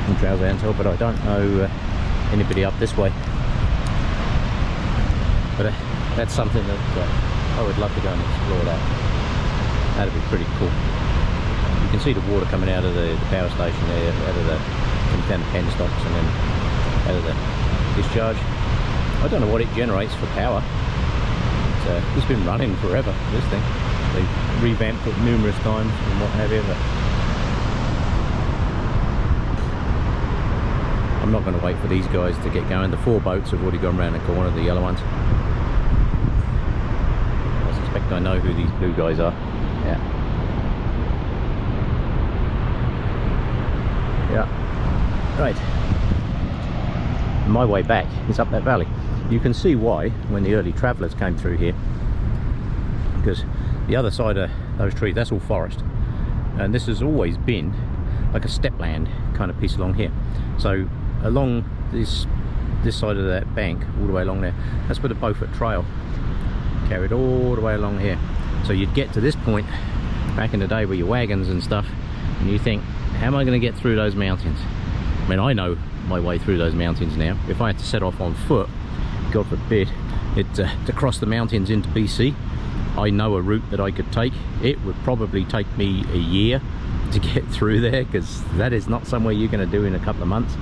from Transalpha, but I don't know anybody up this way. But that's something that I would love to go and explore. That'd be pretty cool. You can see the water coming out of the power station there, out of the Penn stocks, and then out of the discharge. I don't know what it generates for power. It's been running forever, this thing. They've revamped it numerous times and what have you, but I'm not going to wait for these guys to get going. The 4 boats have already gone around the corner, the yellow ones. I suspect I know who these blue guys are. Yeah. Yeah. Right. My way back is up that valley. You can see why when the early travellers came through here, because the other side of those trees, that's all forest, and this has always been like a stepland kind of piece along here. So along this side of that bank, all the way along there, that's where the Beaufort Trail carried all the way along here. So you'd get to this point back in the day with your wagons and stuff, and you think, how am I going to get through those mountains? I mean, I know my way through those mountains now. If I had to set off on foot, God forbid, to cross the mountains into BC, I know a route that I could take. It would probably take me a year to get through there, because that is not somewhere you're going to do in a couple of months.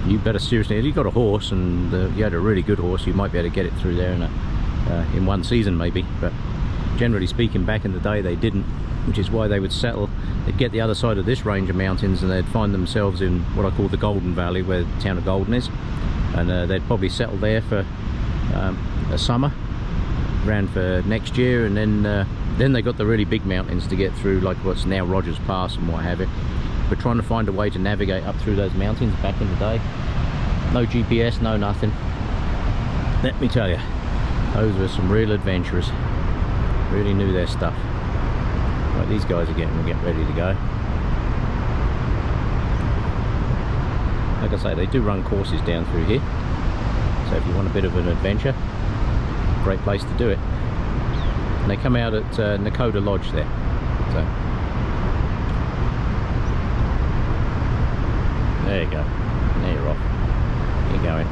You better seriously, if you've got a horse and you had a really good horse, you might be able to get it through there in one season maybe, but generally speaking back in the day they didn't, which is why they would settle. They'd get the other side of this range of mountains and they'd find themselves in what I call the Golden Valley, where the town of Golden is, and they'd probably settle there for a summer, around for next year, and then they got the really big mountains to get through, like what's now Rogers Pass and what have you. But trying to find a way to navigate up through those mountains back in the day, no GPS, no nothing. Let me tell you, those were some real adventurers. Really knew their stuff. Right, these guys are getting ready to go. Like I say, they do run courses down through here, so if you want a bit of an adventure, great place to do it. And they come out at Nakota Lodge there. So there you go. There you're off. You're going.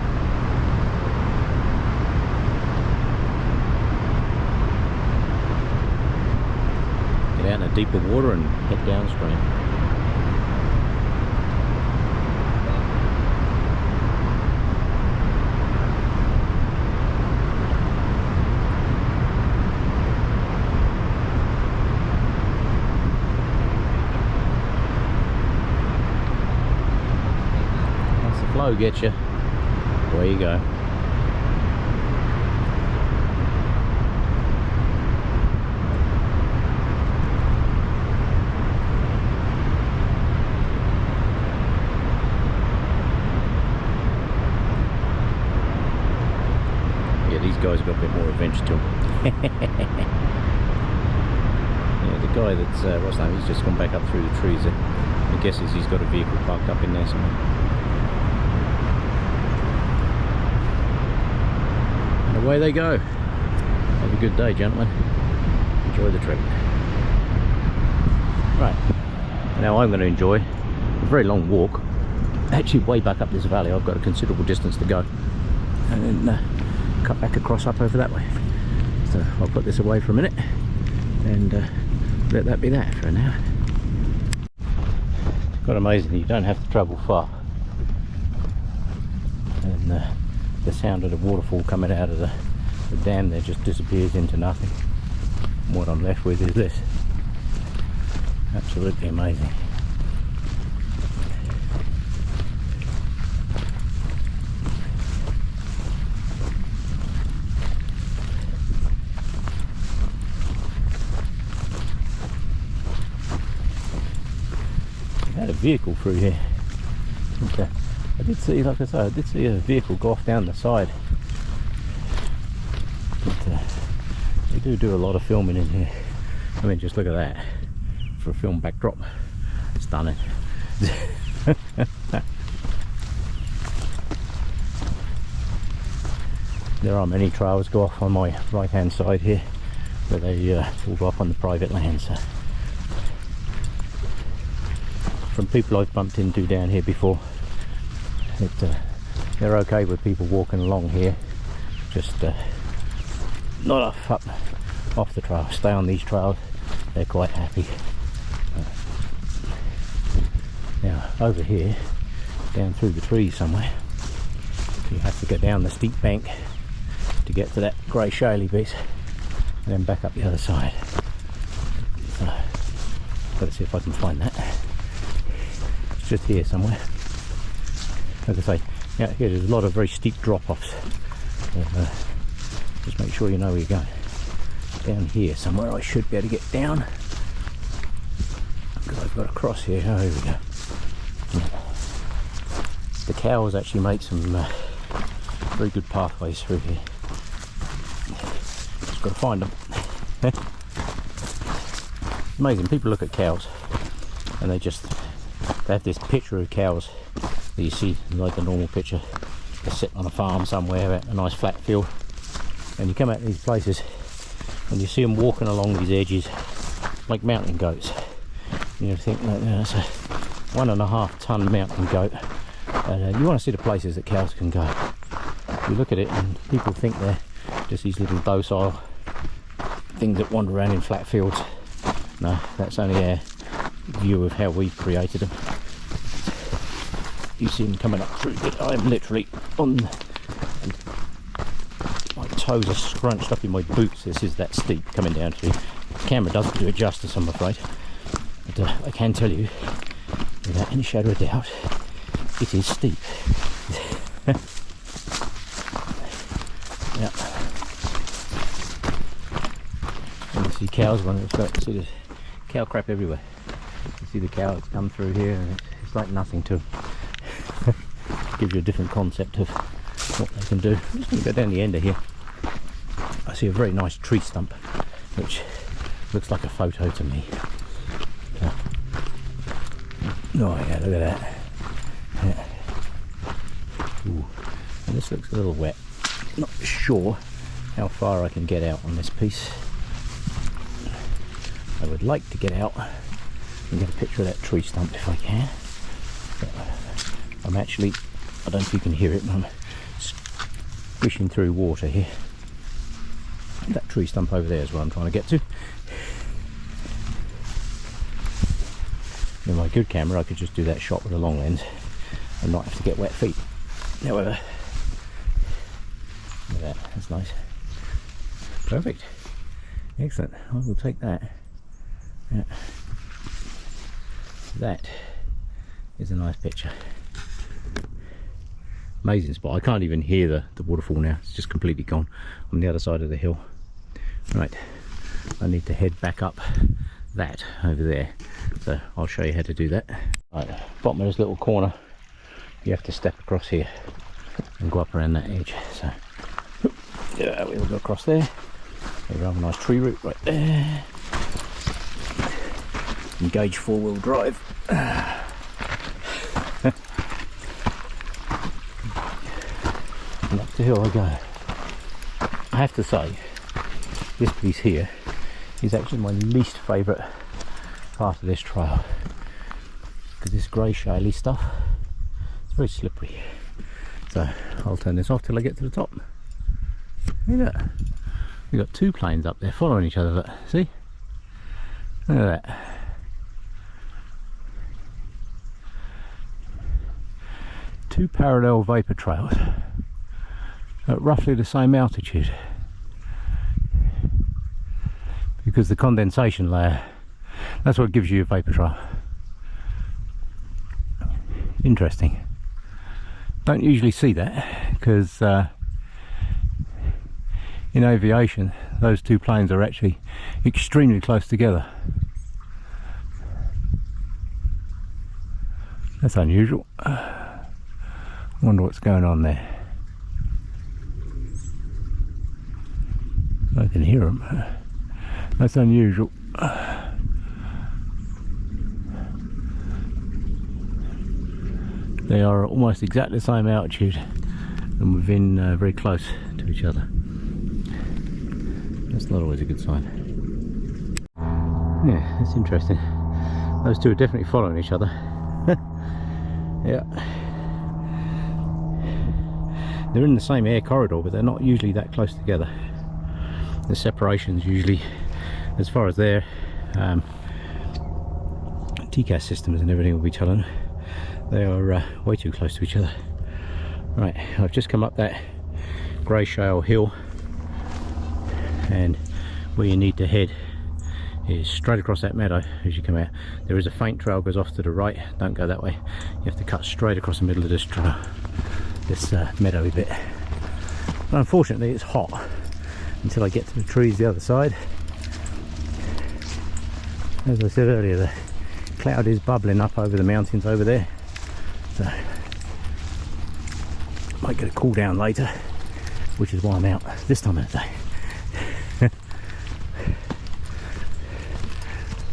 Get out in the deeper water and head downstream. Get you. Away you go. Yeah, these guys got a bit more adventure to them. Yeah, the guy that's what's that? He's just gone back up through the trees there. I guess he's got a vehicle parked up in there somewhere. Away they go. Have a good day, gentlemen. Enjoy the trip. Right, now I'm going to enjoy a very long walk. Actually, way back up this valley. I've got a considerable distance to go, and then cut back across up over that way. So I'll put this away for a minute and let that be that for now. Quite amazing, you don't have to travel far, and the sound of the waterfall coming out of the dam there just disappears into nothing. And what I'm left with is this. Absolutely amazing. I had a vehicle through here. Okay. I did see, like I say, I did see a vehicle go off down the side. But, we do a lot of filming in here. I mean, just look at that. For a film backdrop. Stunning. There are many trails go off on my right hand side here, where they all go off on the private land. So, from people I've bumped into down here before, they're okay with people walking along here, just not off the trail. Stay on these trails, they're quite happy. Now over here, down through the trees somewhere, You have to go down the steep bank to get to that grey shaly bit, and then back up the other side. So, let's see if I can find that. It's just here somewhere. Like I say, yeah, here there's a lot of very steep drop-offs. Just make sure you know where you're going. Down here somewhere I should be able to get down. Because I've got to cross here. Oh, here we go. The cows actually make some very good pathways through here. Just got to find them. Amazing, people look at cows and they have this picture of cows that you see like a normal picture. They're sitting on a farm somewhere at a nice flat field, and you come out to these places and you see them walking along these edges like mountain goats. You think like, that's a 1.5 ton mountain goat. And you want to see the places that cows can go. You look at it and people think they're just these little docile things that wander around in flat fields. No, that's only our view of how we've created them. You see them coming up through it. I'm literally on, my toes are scrunched up in my boots. This is that steep coming down through. The camera doesn't do it justice, I'm afraid. But I can tell you, without any shadow of doubt, it is steep. Yeah. And you see cows running. See the cow crap everywhere. You see the cows come through here, and it's like nothing to them. Gives you a different concept of what they can do. I'm just going to go down the end of here. I see a very nice tree stump, which looks like a photo to me. Oh yeah, look at that. Yeah. Ooh. And this looks a little wet. Not sure how far I can get out on this piece. I would like to get out and get a picture of that tree stump if I can. But I'm actually, I don't know if you can hear it, but I'm squishing through water here. That tree stump over there is what I'm trying to get to. With my good camera I could just do that shot with a long lens and not have to get wet feet. However, look at that, that's nice. Perfect. Excellent. I will take that. Yeah. That is a nice picture. Amazing spot. I can't even hear the waterfall now. It's just completely gone on the other side of the hill. Right, I need to head back up that over there. So I'll show you how to do that. Right, bottom of this little corner, you have to step across here and go up around that edge. So yeah, we'll go across there. There we have a nice tree root right there. Engage 4-wheel drive. And up the hill I go. I have to say, this piece here is actually my least favourite part of this trail, because this grey shaly stuff, it's very slippery. So I'll turn this off till I get to the top. Look at that. We've got two planes up there following each other, look. See? Look at that. Two parallel vapour trails at roughly the same altitude, because the condensation layer, that's what gives you a vapour trail. Interesting. Don't usually see that, because in aviation those two planes are actually extremely close together. That's unusual. Wonder what's going on there. I can hear them. That's unusual. They are almost exactly the same altitude and within very close to each other. That's not always a good sign. Yeah, that's interesting. Those two are definitely following each other. Yeah. They're in the same air corridor, but they're not usually that close together. The separations usually, as far as their TCAS systems and everything will be telling, they are way too close to each other. Right, I've just come up that grey shale hill, and where you need to head is straight across that meadow as you come out. There is a faint trail goes off to the right. Don't go that way. You have to cut straight across the middle of this trail, this meadowy bit. But unfortunately it's hot until I get to the trees the other side. As I said earlier, the cloud is bubbling up over the mountains over there, so might get a cool down later, which is why I'm out this time of the day.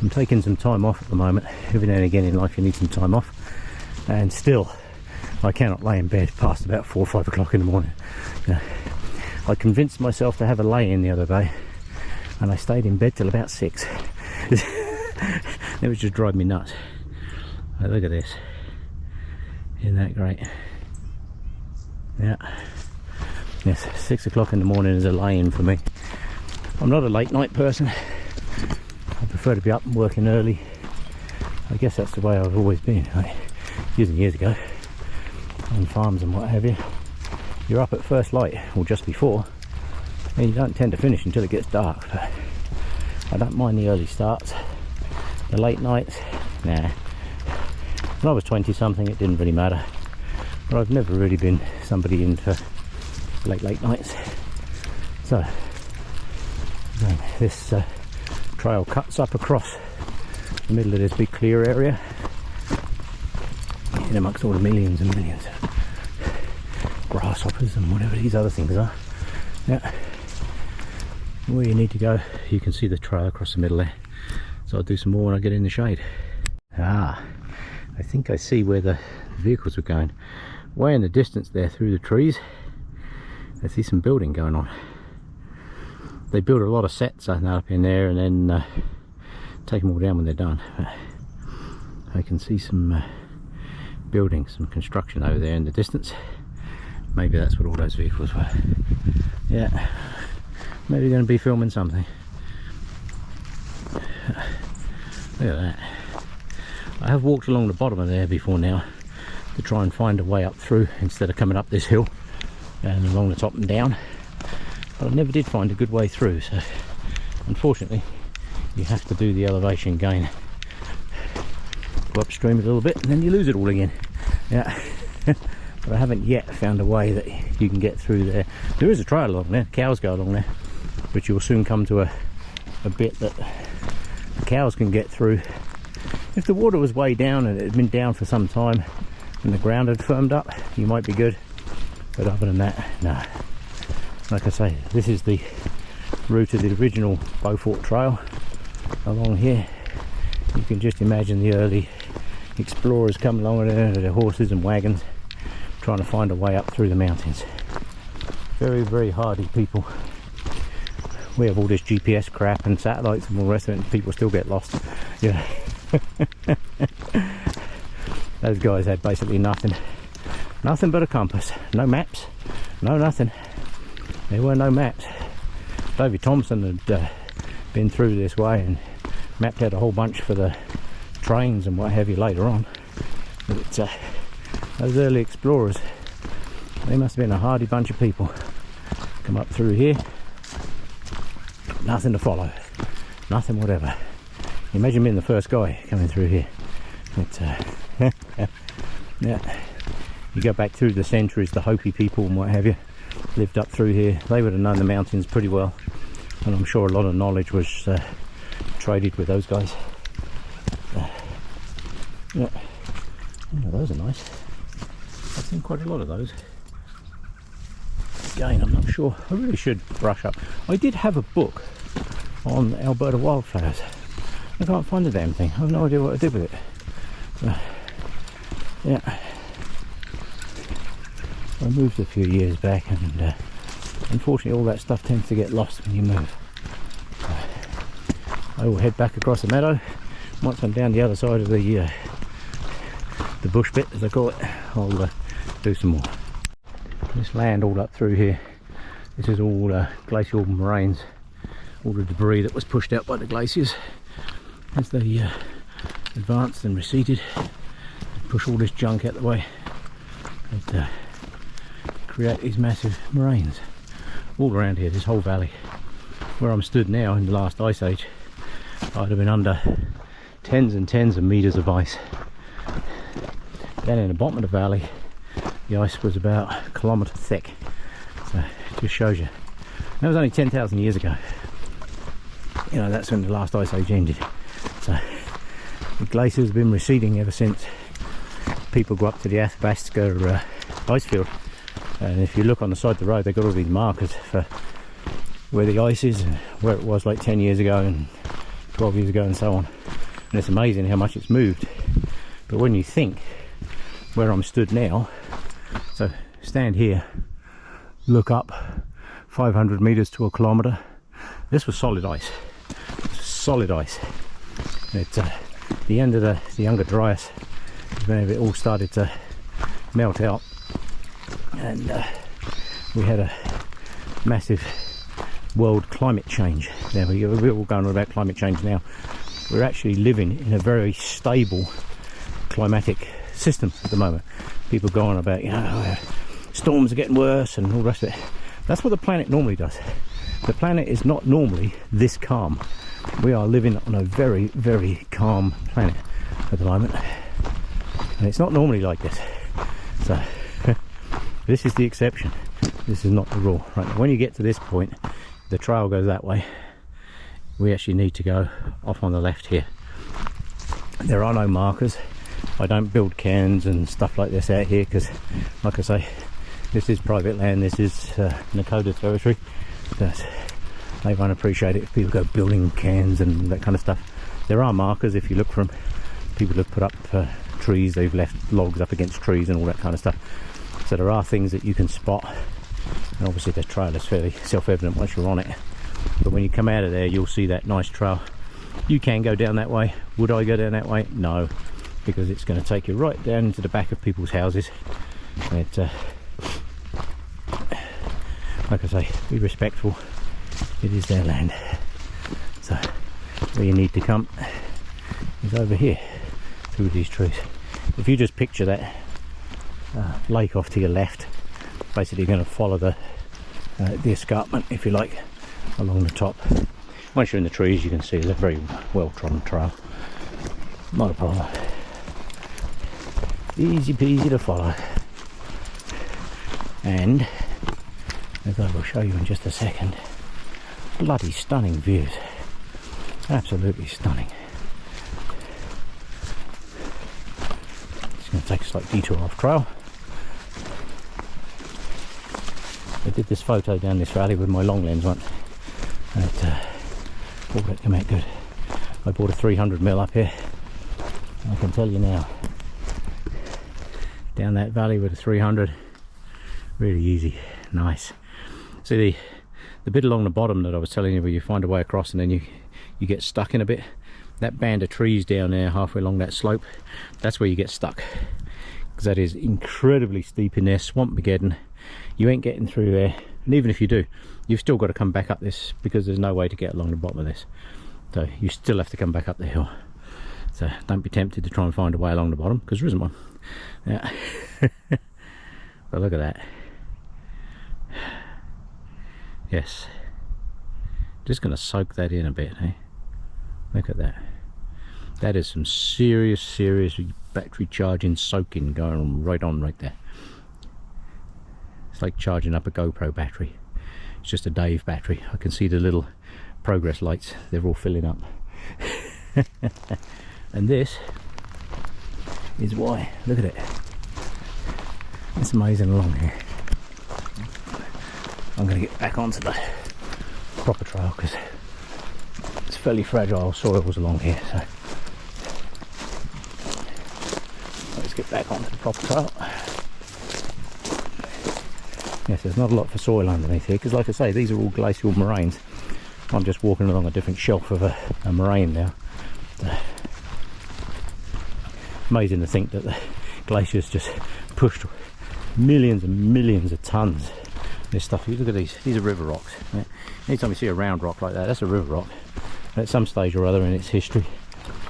I'm taking some time off at the moment. Every now and again in life you need some time off, and still I cannot lay in bed past about 4 or 5 o'clock in the morning. I convinced myself to have a lay-in the other day, and I stayed in bed till about 6. It was just driving me nuts. Oh, look at this. Isn't that great? Yeah. Yes, 6 o'clock in the morning is a lay-in for me. I'm not a late night person. I prefer to be up and working early. I guess that's the way I've always been. Like years and years ago, on farms and what have you, you're up at first light, or just before, and you don't tend to finish until it gets dark. But I don't mind the early starts. The late nights, nah. When I was 20 something it didn't really matter, but I've never really been somebody into late nights. So this trail cuts up across the middle of this big clear area, in amongst all the millions and millions of grasshoppers and whatever these other things are. Yeah, where you need to go, you can see the trail across the middle there. So I'll do some more when I get in the shade. I think I see where the vehicles were going. Way in the distance there through the trees, I see some building going on. They build a lot of sets up in there and then take them all down when they're done. I can see some building, some construction over there in the distance. Maybe that's what all those vehicles were. Yeah, maybe going to be filming something. Look at that. I have walked along the bottom of there before now to try and find a way up through instead of coming up this hill and along the top and down, but I never did find a good way through, so unfortunately you have to do the elevation gain, go upstream a little bit and then you lose it all again. Yeah. But I haven't yet found a way that you can get through there. There is a trail along there, cows go along there, but you'll soon come to a bit that the cows can get through. If the water was way down and it had been down for some time and the ground had firmed up, you might be good, but other than that, no. Like I say, this is the route of the original Beaufort Trail along here. You can just imagine the early explorers coming along with their horses and wagons trying to find a way up through the mountains. Very, very hardy people. We have all this GPS crap and satellites and all the rest of it, and people still get lost. Yeah. Those guys had basically nothing but a compass. No maps, no nothing. There were no maps. David Thompson had been through this way and mapped out a whole bunch for the trains and what have you later on. But those early explorers, they must have been a hardy bunch of people. Come up through here, nothing to follow, nothing whatever. Imagine being the first guy coming through here. But, yeah, you go back through the centuries, the Hopi people and what have you lived up through here. They would have known the mountains pretty well, and I'm sure a lot of knowledge was traded with those guys. Yeah, oh, those are nice. I've seen quite a lot of those. Again, I'm not sure. I really should brush up. I did have a book on Alberta wildflowers. I can't find the damn thing. I have no idea what I did with it. Yeah, I moved a few years back, and unfortunately all that stuff tends to get lost when you move. I will head back across the meadow. Once I'm down the other side of the bush bit, as I call it, I'll do some more. This land all up through here, this is all glacial moraines, all the debris that was pushed out by the glaciers as they advanced and receded, push all this junk out the way. And, create these massive moraines all around here, this whole valley. Where I'm stood now in the last ice age, I'd have been under tens and tens of meters of ice. Down in the bottom of the valley, the ice was about a kilometre thick. So it just shows you. That was only 10,000 years ago. You know, that's when the last ice age ended. So the glaciers have been receding ever since. People go up to the Athabasca ice field, and if you look on the side of the road, they've got all these markers for where the ice is and where it was like 10 years ago and 12 years ago and so on. And it's amazing how much it's moved. But when you think where I'm stood now, so stand here, look up 500 meters to a kilometer, this was solid ice. Solid ice. It's the end of the Younger Dryas is when it all started to melt out, and we had a massive world climate change. Now we're all going on about climate change now. We're actually living in a very stable climatic system at the moment. People go on about, you know, storms are getting worse and all the rest of it. That's what the planet normally does. The planet is not normally this calm. We are living on a very, very calm planet at the moment, and it's not normally like this. So this is the exception. This is not the rule. Right, when you get to this point, the trail goes that way. We actually need to go off on the left here. There are no markers. I don't build cairns and stuff like this out here because, like I say, this is private land. This is Nakota territory. They won't appreciate it if people go building cairns and that kind of stuff. There are markers if you look for them. People have put up trees, they've left logs up against trees and all that kind of stuff. So there are things that you can spot. And obviously the trail is fairly self-evident once you're on it. But when you come out of there, you'll see that nice trail. You can go down that way. Would I go down that way? No, because it's going to take you right down into the back of people's houses. And like I say, be respectful. It is their land. So where you need to come is over here through these trees. If you just picture that lake off to your left, basically you're going to follow the escarpment, if you like, along the top. Once you're in the trees, you can see it's a very well trodden trail. Not a problem. Easy peasy to follow. And as I will show you in just a second, bloody stunning views. Absolutely stunning. Just going to take a slight detour off trail. I did this photo down this valley with my long lens once. And thought that came out good. I bought a 300mm up here. I can tell you now, down that valley with a 300, really easy, nice. See the bit along the bottom that I was telling you where you find a way across and then you get stuck in a bit, that band of trees down there halfway along that slope, that's where you get stuck, because that is incredibly steep in there, Swampmageddon. You ain't getting through there, and even if you do, you've still got to come back up this, because there's no way to get along the bottom of this, so you still have to come back up the hill. So don't be tempted to try and find a way along the bottom, because there isn't one. Yeah. But look at that. Yes, just going to soak that in a bit, eh? Look at that. That is some serious battery charging soaking going right on right there. It's like charging up a GoPro battery. It's just a Dave battery. I can see the little progress lights, they're all filling up. And this is why, look at it, it's amazing along here. I'm going to get back onto the proper trail because it's fairly fragile soils along here, so let's get back onto the proper trail. Yes, there's not a lot for soil underneath here because, like I say, these are all glacial moraines. I'm just walking along a different shelf of a moraine now. Amazing to think that the glaciers just pushed millions and millions of tons of this stuff. You look at these are river rocks. Right? Anytime you see a round rock like that, that's a river rock. At some stage or other in its history,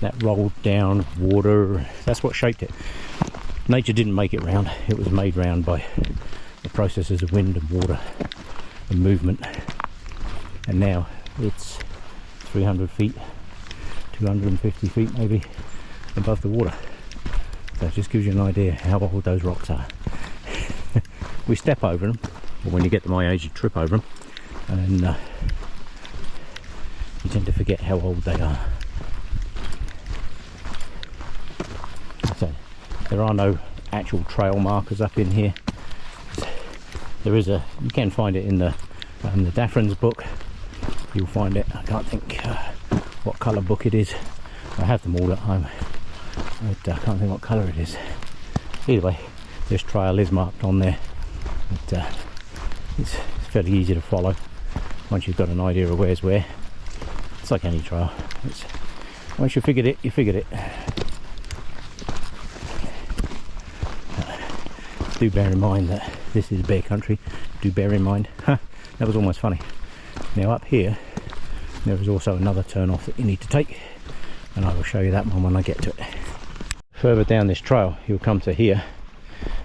that rolled down water, that's what shaped it. Nature didn't make it round, it was made round by the processes of wind and water and movement, and now it's 300 feet, 250 feet maybe above the water. So it just gives you an idea how old those rocks are. We step over them, or when you get to my age you trip over them, and you tend to forget how old they are. So there are no actual trail markers up in here. There is you can find it in the Daffrin's book. You'll find it. I can't think what colour book it is. I have them all at home, but I can't think what colour it is. Either way, this trail is marked on there. But, it's fairly easy to follow once you've got an idea of where's where. It's like any trail. Once you figured it, you figured it. Do bear in mind that this is bear country. Do bear in mind. That was almost funny. Now up here there is also another turn off that you need to take, and I will show you that one when I get to it. Further down this trail you'll come to here,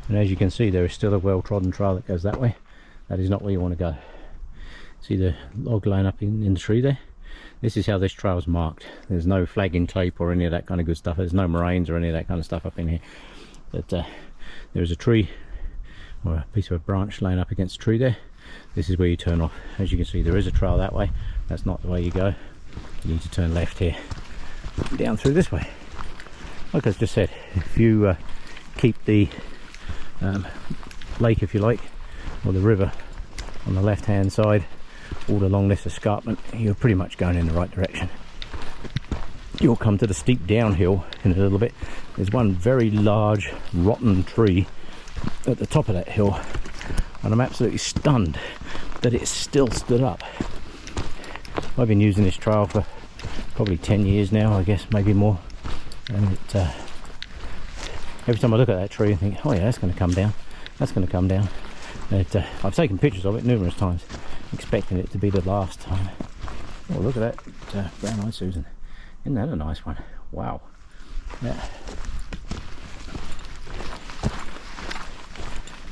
and as you can see there is still a well-trodden trail that goes that way. That is not where you want to go. See the log laying up in the tree there? This is how this trail is marked. There's no flagging tape or any of that kind of good stuff. There's no moraines or any of that kind of stuff up in here. But there is a tree or a piece of a branch laying up against a tree there. This is where you turn off. As you can see there is a trail that way. That's not the way you go. You need to turn left here, down through this way. Like I just said, if you keep the lake, if you like, or the river on the left hand side all along this escarpment, you're pretty much going in the right direction. You'll come to the steep downhill in a little bit. There's one very large rotten tree at the top of that hill, and I'm absolutely stunned that it's still stood up. I've been using this trail for probably 10 years now, I guess, maybe more, and every time I look at that tree I think, oh yeah, that's going to come down, that's going to come down. I've taken pictures of it numerous times, expecting it to be the last time. Oh, look at that brown-eyed Susan. Isn't that a nice one? Wow. Yeah.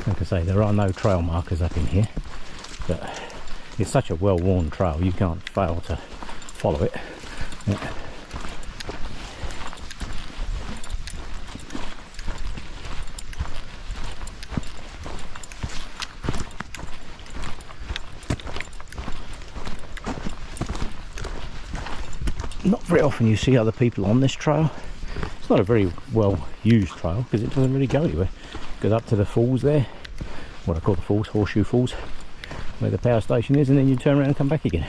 Like I say, there are no trail markers up in here, but it's such a well-worn trail you can't fail to follow it. Yeah. Not very often you see other people on this trail. It's not a very well used trail because it doesn't really go anywhere. It goes up to the falls there, what I call the falls, Horseshoe Falls, where the power station is, and then you turn around and come back again.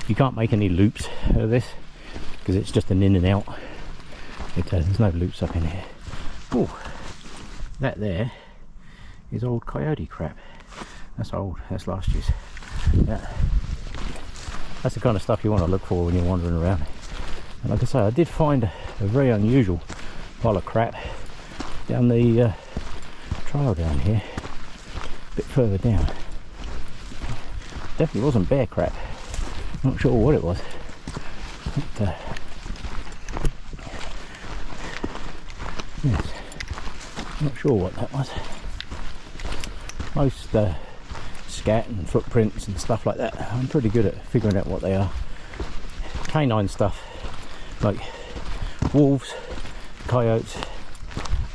You can't make any loops out of this because it's just an in and out. There's no loops up in here. Oh, that there is old coyote crap. That's old, that's last year's. Yeah. That's the kind of stuff you want to look for when you're wandering around. And like I say, I did find a very unusual pile of crap down the trail down here, a bit further down. Definitely wasn't bear crap. Not sure what it was. But, yes, not sure what that was. Most scat and footprints and stuff like that, I'm pretty good at figuring out what they are. Canine stuff like wolves, coyotes,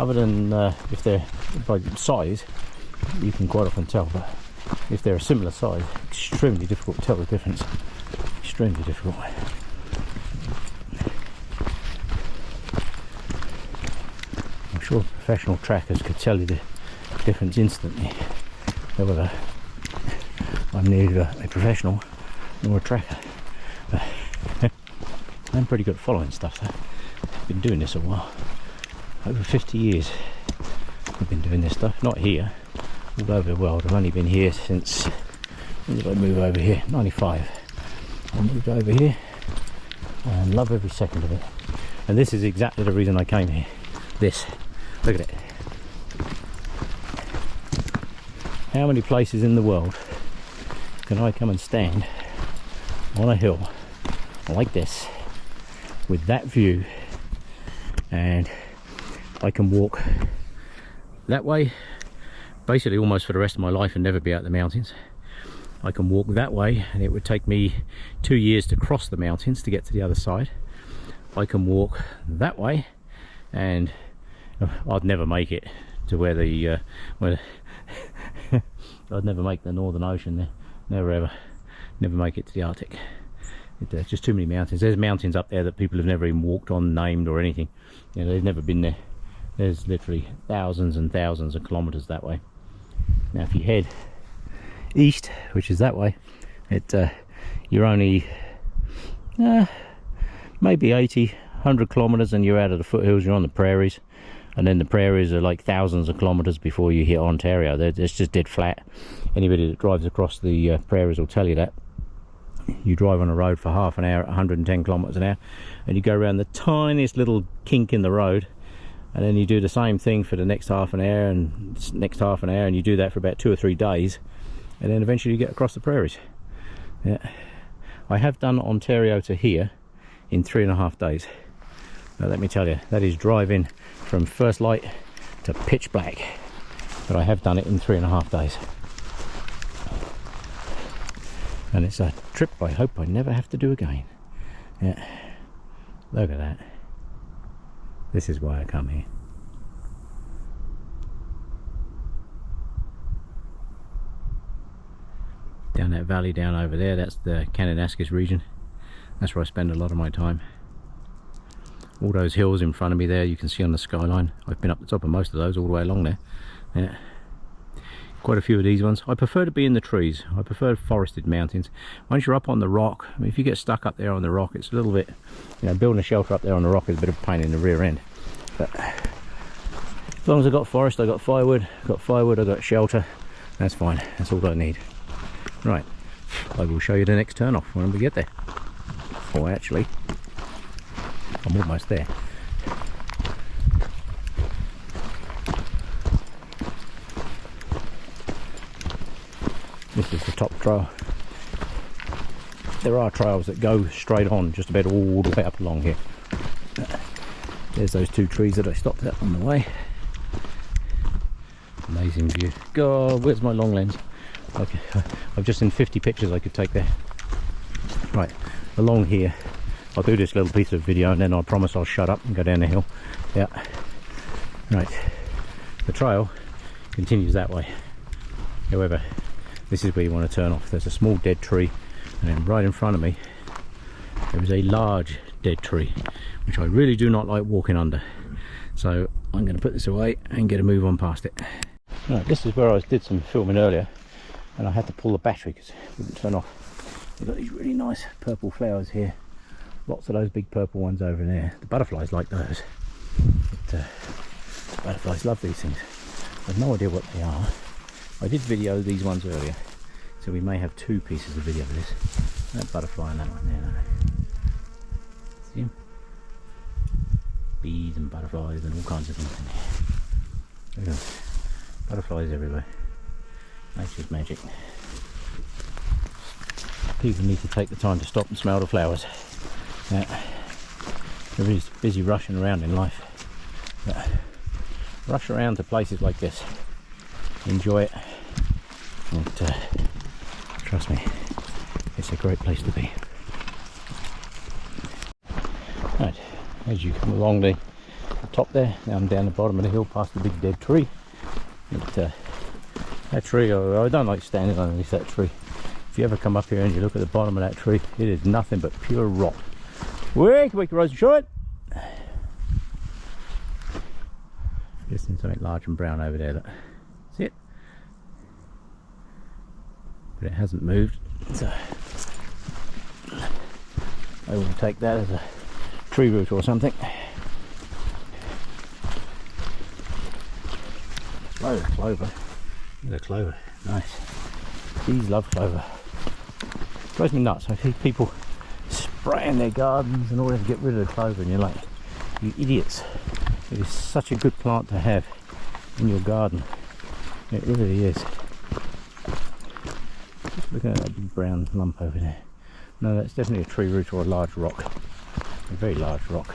other than if they're by size you can quite often tell, but if they're a similar size, extremely difficult to tell the difference. Extremely difficult. I'm sure professional trackers could tell you the difference instantly. However, I'm neither a professional nor a tracker. I'm pretty good at following stuff though. I've been doing this a while. Over 50 years I've been doing this stuff. Not here, all over the world. I've only been here since, when did I move over here? 95. I moved over here and love every second of it. And this is exactly the reason I came here. This, look at it. How many places in the world can I come and stand on a hill like this with that view, and I can walk that way, basically almost for the rest of my life and never be out the mountains. I can walk that way and it would take me 2 years to cross the mountains to get to the other side. I can walk that way and I'd never make it to where the I'd never make the Northern Ocean there. Never ever. Never make it to the Arctic. There's just too many mountains. There's mountains up there that people have never even walked on, named or anything. You know, they've never been there. There's literally thousands and thousands of kilometers that way. Now if you head east, which is that way, you're only maybe 100 kilometers and you're out of the foothills. You're on the prairies, and then the prairies are like thousands of kilometers before you hit Ontario. It's just dead flat. Anybody that drives across the prairies will tell you that. You drive on a road for half an hour at 110 kilometers an hour, and you go around the tiniest little kink in the road, and then you do the same thing for the next half an hour and next half an hour, and you do that for about 2 or 3 days, and then eventually you get across the prairies. Yeah, I have done Ontario to here in 3.5 days. Now let me tell you, that is driving from first light to pitch black, but I have done it in 3.5 days. And it's a trip I hope I never have to do again. Yeah, look at that. This is why I come here. Down that valley down over there, that's the Kananaskis region. That's where I spend a lot of my time. All those hills in front of me there, you can see on the skyline. I've been up the top of most of those all the way along there. Yeah. Quite a few of these ones. I prefer to be in the trees. I prefer forested mountains. Once you're up on the rock, I mean, if you get stuck up there on the rock, it's a little bit, you know, building a shelter up there on the rock is a bit of a pain in the rear end. But as long as I've got forest, I've got firewood, I've got shelter, that's fine. That's all I need. Right, I will show you the next turn off when we get there. Or actually, I'm almost there. This is the top trail. There are trails that go straight on just about all the way up along here. There's those 2 trees that I stopped at on the way. Amazing view. God, where's my long lens? Okay, I've just seen 50 pictures I could take there. Right, along here, I'll do this little piece of video and then I promise I'll shut up and go down the hill. Yeah. Right, the trail continues that way. However, this is where you want to turn off. There's a small dead tree, and then right in front of me there is a large dead tree, which I really do not like walking under. So I'm going to put this away and get a move on past it. Right, this is where I did some filming earlier, and I had to pull the battery because it wouldn't turn off. We've got these really nice purple flowers here. Lots of those big purple ones over there. The butterflies like those. But, butterflies love these things. I've no idea what they are. I did video these ones earlier, so we may have 2 pieces of video of this. That butterfly and that one there. See them? Bees and butterflies and all kinds of things in there. Look at them. Butterflies everywhere. Nature's magic. People need to take the time to stop and smell the flowers. Everybody's busy rushing around in life. But rush around to places like this. Enjoy it, and trust me, it's a great place to be. Right, as you come along the top there, now I'm down the bottom of the hill past the big dead tree. But, that tree, I don't like standing underneath that tree. If you ever come up here and you look at the bottom of that tree, it is nothing but pure rock. Wait, can we rise and short? Just in something large and brown over there. Look. See it? But it hasn't moved, so I will take that as a tree root or something. Oh, clover. Look at the clover. Nice. Bees love clover. Drives me nuts. I see people spraying their gardens and all that to get rid of the clover, and you're like, you idiots. It is such a good plant to have in your garden. It really is. Just looking at that big brown lump over there. No, that's definitely a tree root or a large rock. A very large rock.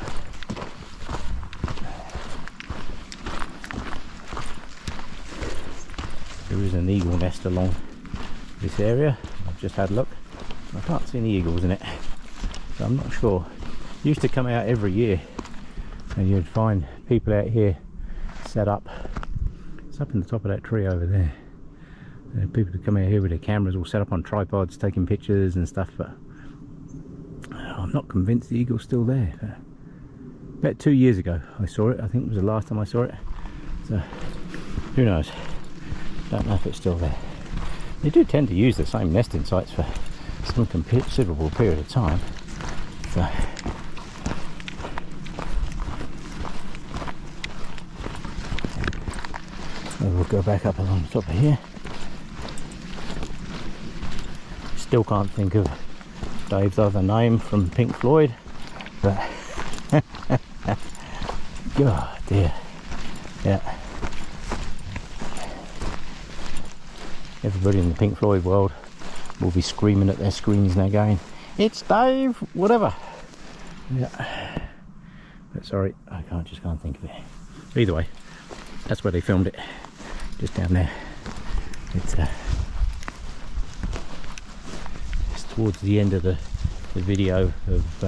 there is an eagle nest along this area. I've just had a look. I can't see any eagles in it, so I'm not sure. Used to come out every year and you'd find people out here set up. It's up in the top of that tree over there. People would come out here with their cameras all set up on tripods taking pictures and stuff, but I'm not convinced the eagle's still there. About 2 years ago I saw it. I think it was the last time I saw it, so who knows. Don't know if it's still there. They do tend to use the same nesting sites for some considerable period of time, so we'll go back up along the top of here. Still can't think of Dave's other name from Pink Floyd, but God dear, yeah. Everybody in the Pink Floyd world will be screaming at their screens now going, "It's Dave, whatever." Yeah. But sorry, I just can't think of it. Either way, that's where they filmed it, just down there. It's towards the end of the video of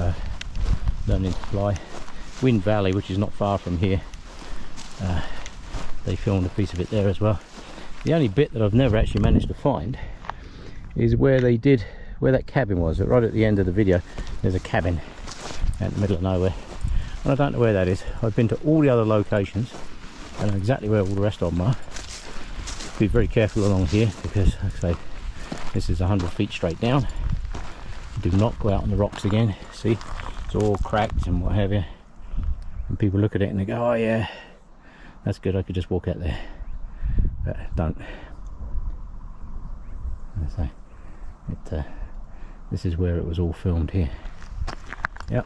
learning to fly. Wind Valley, which is not far from here, they filmed a piece of it there as well. The only bit that I've never actually managed to find is where that cabin was. Right at the end of the video, there's a cabin out in the middle of nowhere, and I don't know where that is. I've been to all the other locations, I know exactly where all the rest of them are. Be very careful along here because, like I say, this is 100 feet straight down. Do not go out on the rocks again. See, it's all cracked and what have you, and people look at it and they go, "Oh yeah, that's good, I could just walk out there." But don't. As I say, this is where it was all filmed here. Yep.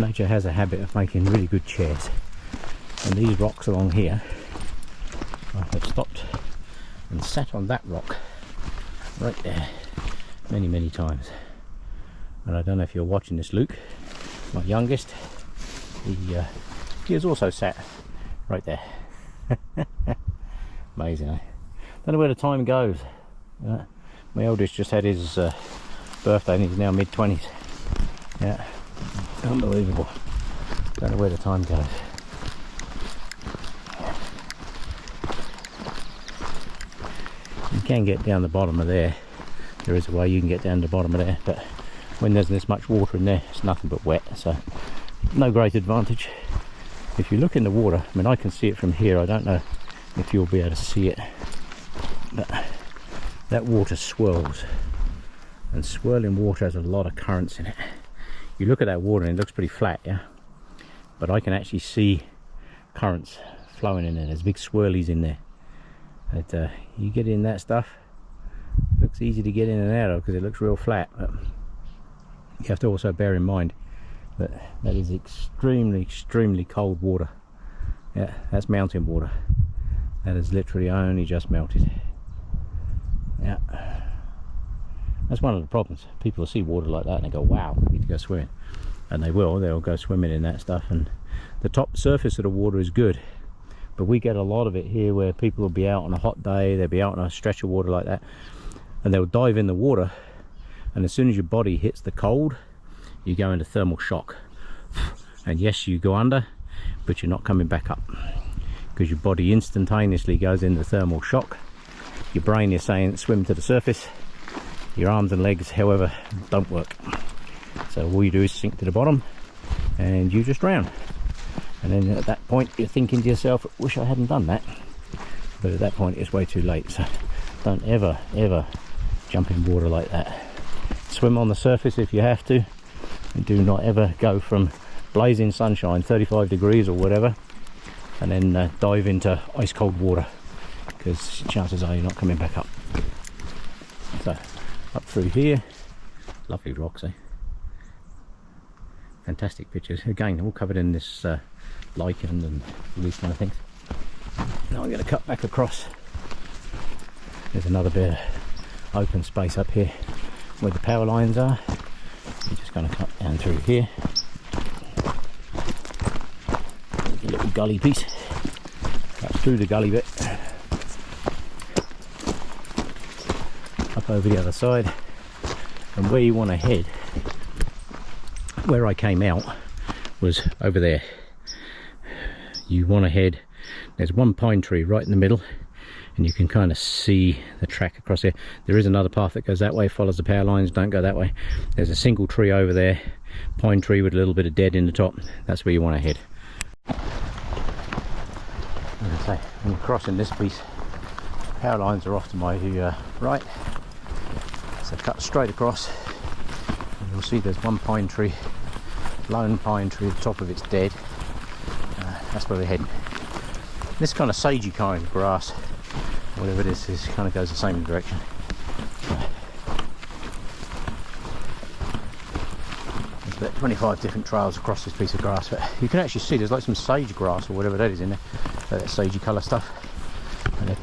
Nature has a habit of making really good chairs, and these rocks along here, I have stopped and sat on that rock right there many times. And I don't know if you're watching this, Luke, my youngest, he has also sat right there. Amazing, eh? Don't know where the time goes. My eldest just had his birthday and he's now mid-20s. Yeah, unbelievable. Don't know where the time goes. You can get down the bottom of there. There is a way you can get down the bottom of there, but when there's this much water in there, it's nothing but wet, so no great advantage. If you look in the water, I mean, I can see it from here. I don't know if you'll be able to see it, but that water swirls, and swirling water has a lot of currents in it. You look at that water and it looks pretty flat, yeah, but I can actually see currents flowing in there. There's big swirlies in there. But you get in that stuff, it looks easy to get in and out of because it looks real flat, but you have to also bear in mind that that is extremely cold water. Yeah, that's mountain water. That is literally only just melted. Yeah, that's one of the problems. People see water like that and they go, "Wow, I need to go swimming," and they'll go swimming in that stuff, and the top surface of the water is good, but we get a lot of it here where people will be out on a hot day, they'll be out on a stretch of water like that, and they'll dive in the water, and as soon as your body hits the cold, you go into thermal shock, and yes, you go under, but you're not coming back up because your body instantaneously goes into thermal shock. Your brain is saying swim to the surface, your arms and legs, however, don't work, so all you do is sink to the bottom and you just drown. And then at that point you're thinking to yourself, "Wish I hadn't done that," but at that point it's way too late. So don't ever jump in water like that. Swim on the surface if you have to, and do not ever go from blazing sunshine, 35 degrees or whatever, and then dive into ice cold water, because chances are you're not coming back up. So up through here, lovely rocks, eh? Fantastic pictures. Again, all covered in this lichen and all these kind of things. Now I'm going to cut back across. There's another bit of open space up here where the power lines are. I'm just going to cut down through here. A little gully piece. Cut through the gully bit. over the other side, and where you want to head, where I came out was over there. You want to head, there's one pine tree right in the middle, and you can kind of see the track across there. There is another path that goes that way, follows the power lines, don't go that way. There's a single tree over there, pine tree with a little bit of dead in the top. That's where you want to head. As I say, when you're crossing this piece, power lines are off to my right, so cut straight across, and you'll see there's one pine tree, lone pine tree, the top of it's dead. That's where we're heading. This kind of sagey kind of grass, whatever it is kind of goes the same direction. There's about 25 different trails across this piece of grass, but you can actually see there's like some sage grass or whatever that is in there, that sagey colour stuff, and it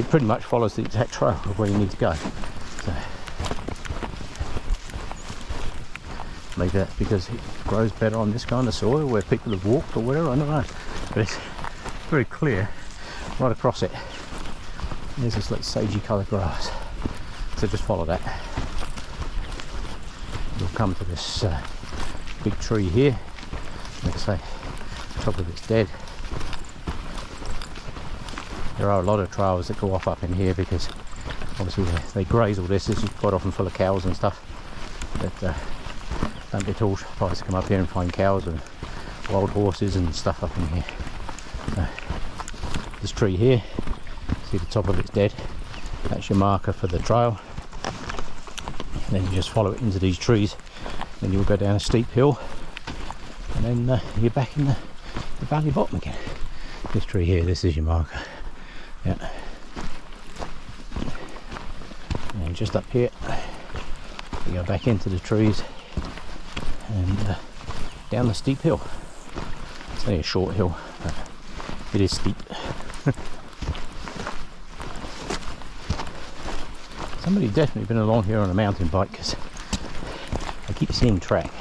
pretty much follows the exact trail of where you need to go. So, maybe that's because it grows better on this kind of soil where people have walked or whatever, I don't know. But it's very clear right across it. There's this like sagey coloured grass. So just follow that. You'll come to this big tree here. Like I say, the top of it's dead. There are a lot of trails that go off up in here because obviously they graze all this. This is quite often full of cows and stuff. But don't get all surprised to come up here and find cows and wild horses and stuff up in here. So, this tree here, see the top of it's dead. That's your marker for the trail. And then you just follow it into these trees. Then you'll go down a steep hill, and then you're back in the valley bottom again. This tree here, this is your marker. Yeah. And just up here, you go back into the trees and down the steep hill. It's only a short hill, but it is steep. Somebody definitely been along here on a mountain bike because I keep seeing track.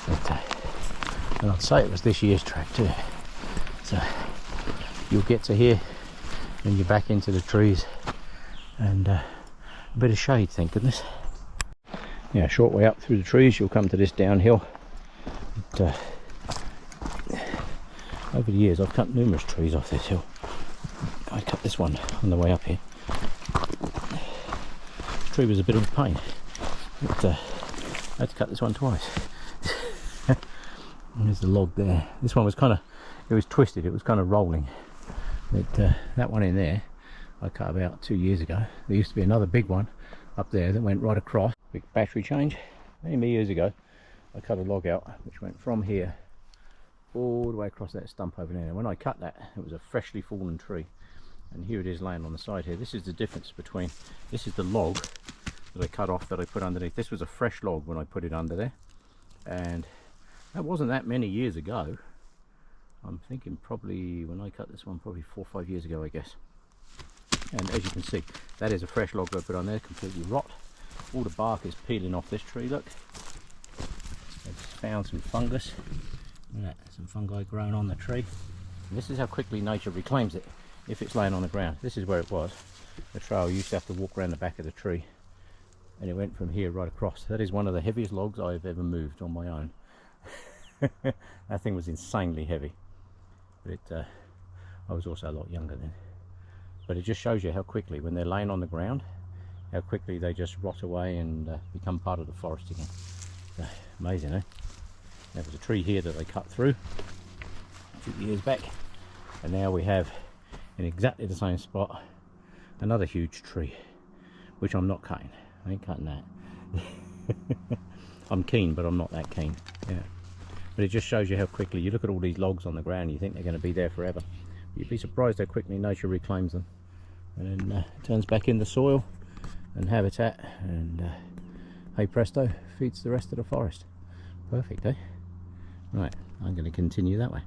But, and I'd say it was this year's track too. So you'll get to here and you're back into the trees and a bit of shade, thank goodness. Yeah, a short way up through the trees you'll come to this downhill. But, over the years I've cut numerous trees off this hill. I cut this one on the way up here. This tree was a bit of a pain. But, I had to cut this one twice. And there's the log there. This one was kind of, it was twisted, it was kind of rolling. But that one in there I cut about 2 years ago. There used to be another big one up there that went right across. Big battery change. Many years ago I cut a log out which went from here all the way across that stump over there. And when I cut that, it was a freshly fallen tree, and here it is laying on the side here. This is the difference between, this is the log that I cut off that I put underneath. This was a fresh log when I put it under there, and that wasn't that many years ago. I'm thinking probably when I cut this one, probably 4 or 5 years ago I guess. And as you can see, that is a fresh log that I put on there, completely rot. All the bark is peeling off this tree, look. I just found some fungus. Look at that, some fungi growing on the tree. And this is how quickly nature reclaims it if it's laying on the ground. This is where it was. The trail used to have to walk around the back of the tree, and it went from here right across. That is one of the heaviest logs I've ever moved on my own. That thing was insanely heavy. But I was also a lot younger then. But it just shows you how quickly, when they're laying on the ground, how quickly they just rot away and become part of the forest again. So, amazing, eh? There was a tree here that they cut through a few years back, and now we have in exactly the same spot another huge tree, which I'm not cutting. I ain't cutting that. I'm keen, but I'm not that keen. Yeah. But it just shows you how quickly, you look at all these logs on the ground, you think they're going to be there forever. You'd be surprised how quickly nature reclaims them, and then turns back in the soil and habitat, and hey presto, feeds the rest of the forest. Perfect, eh? Right, I'm going to continue that way.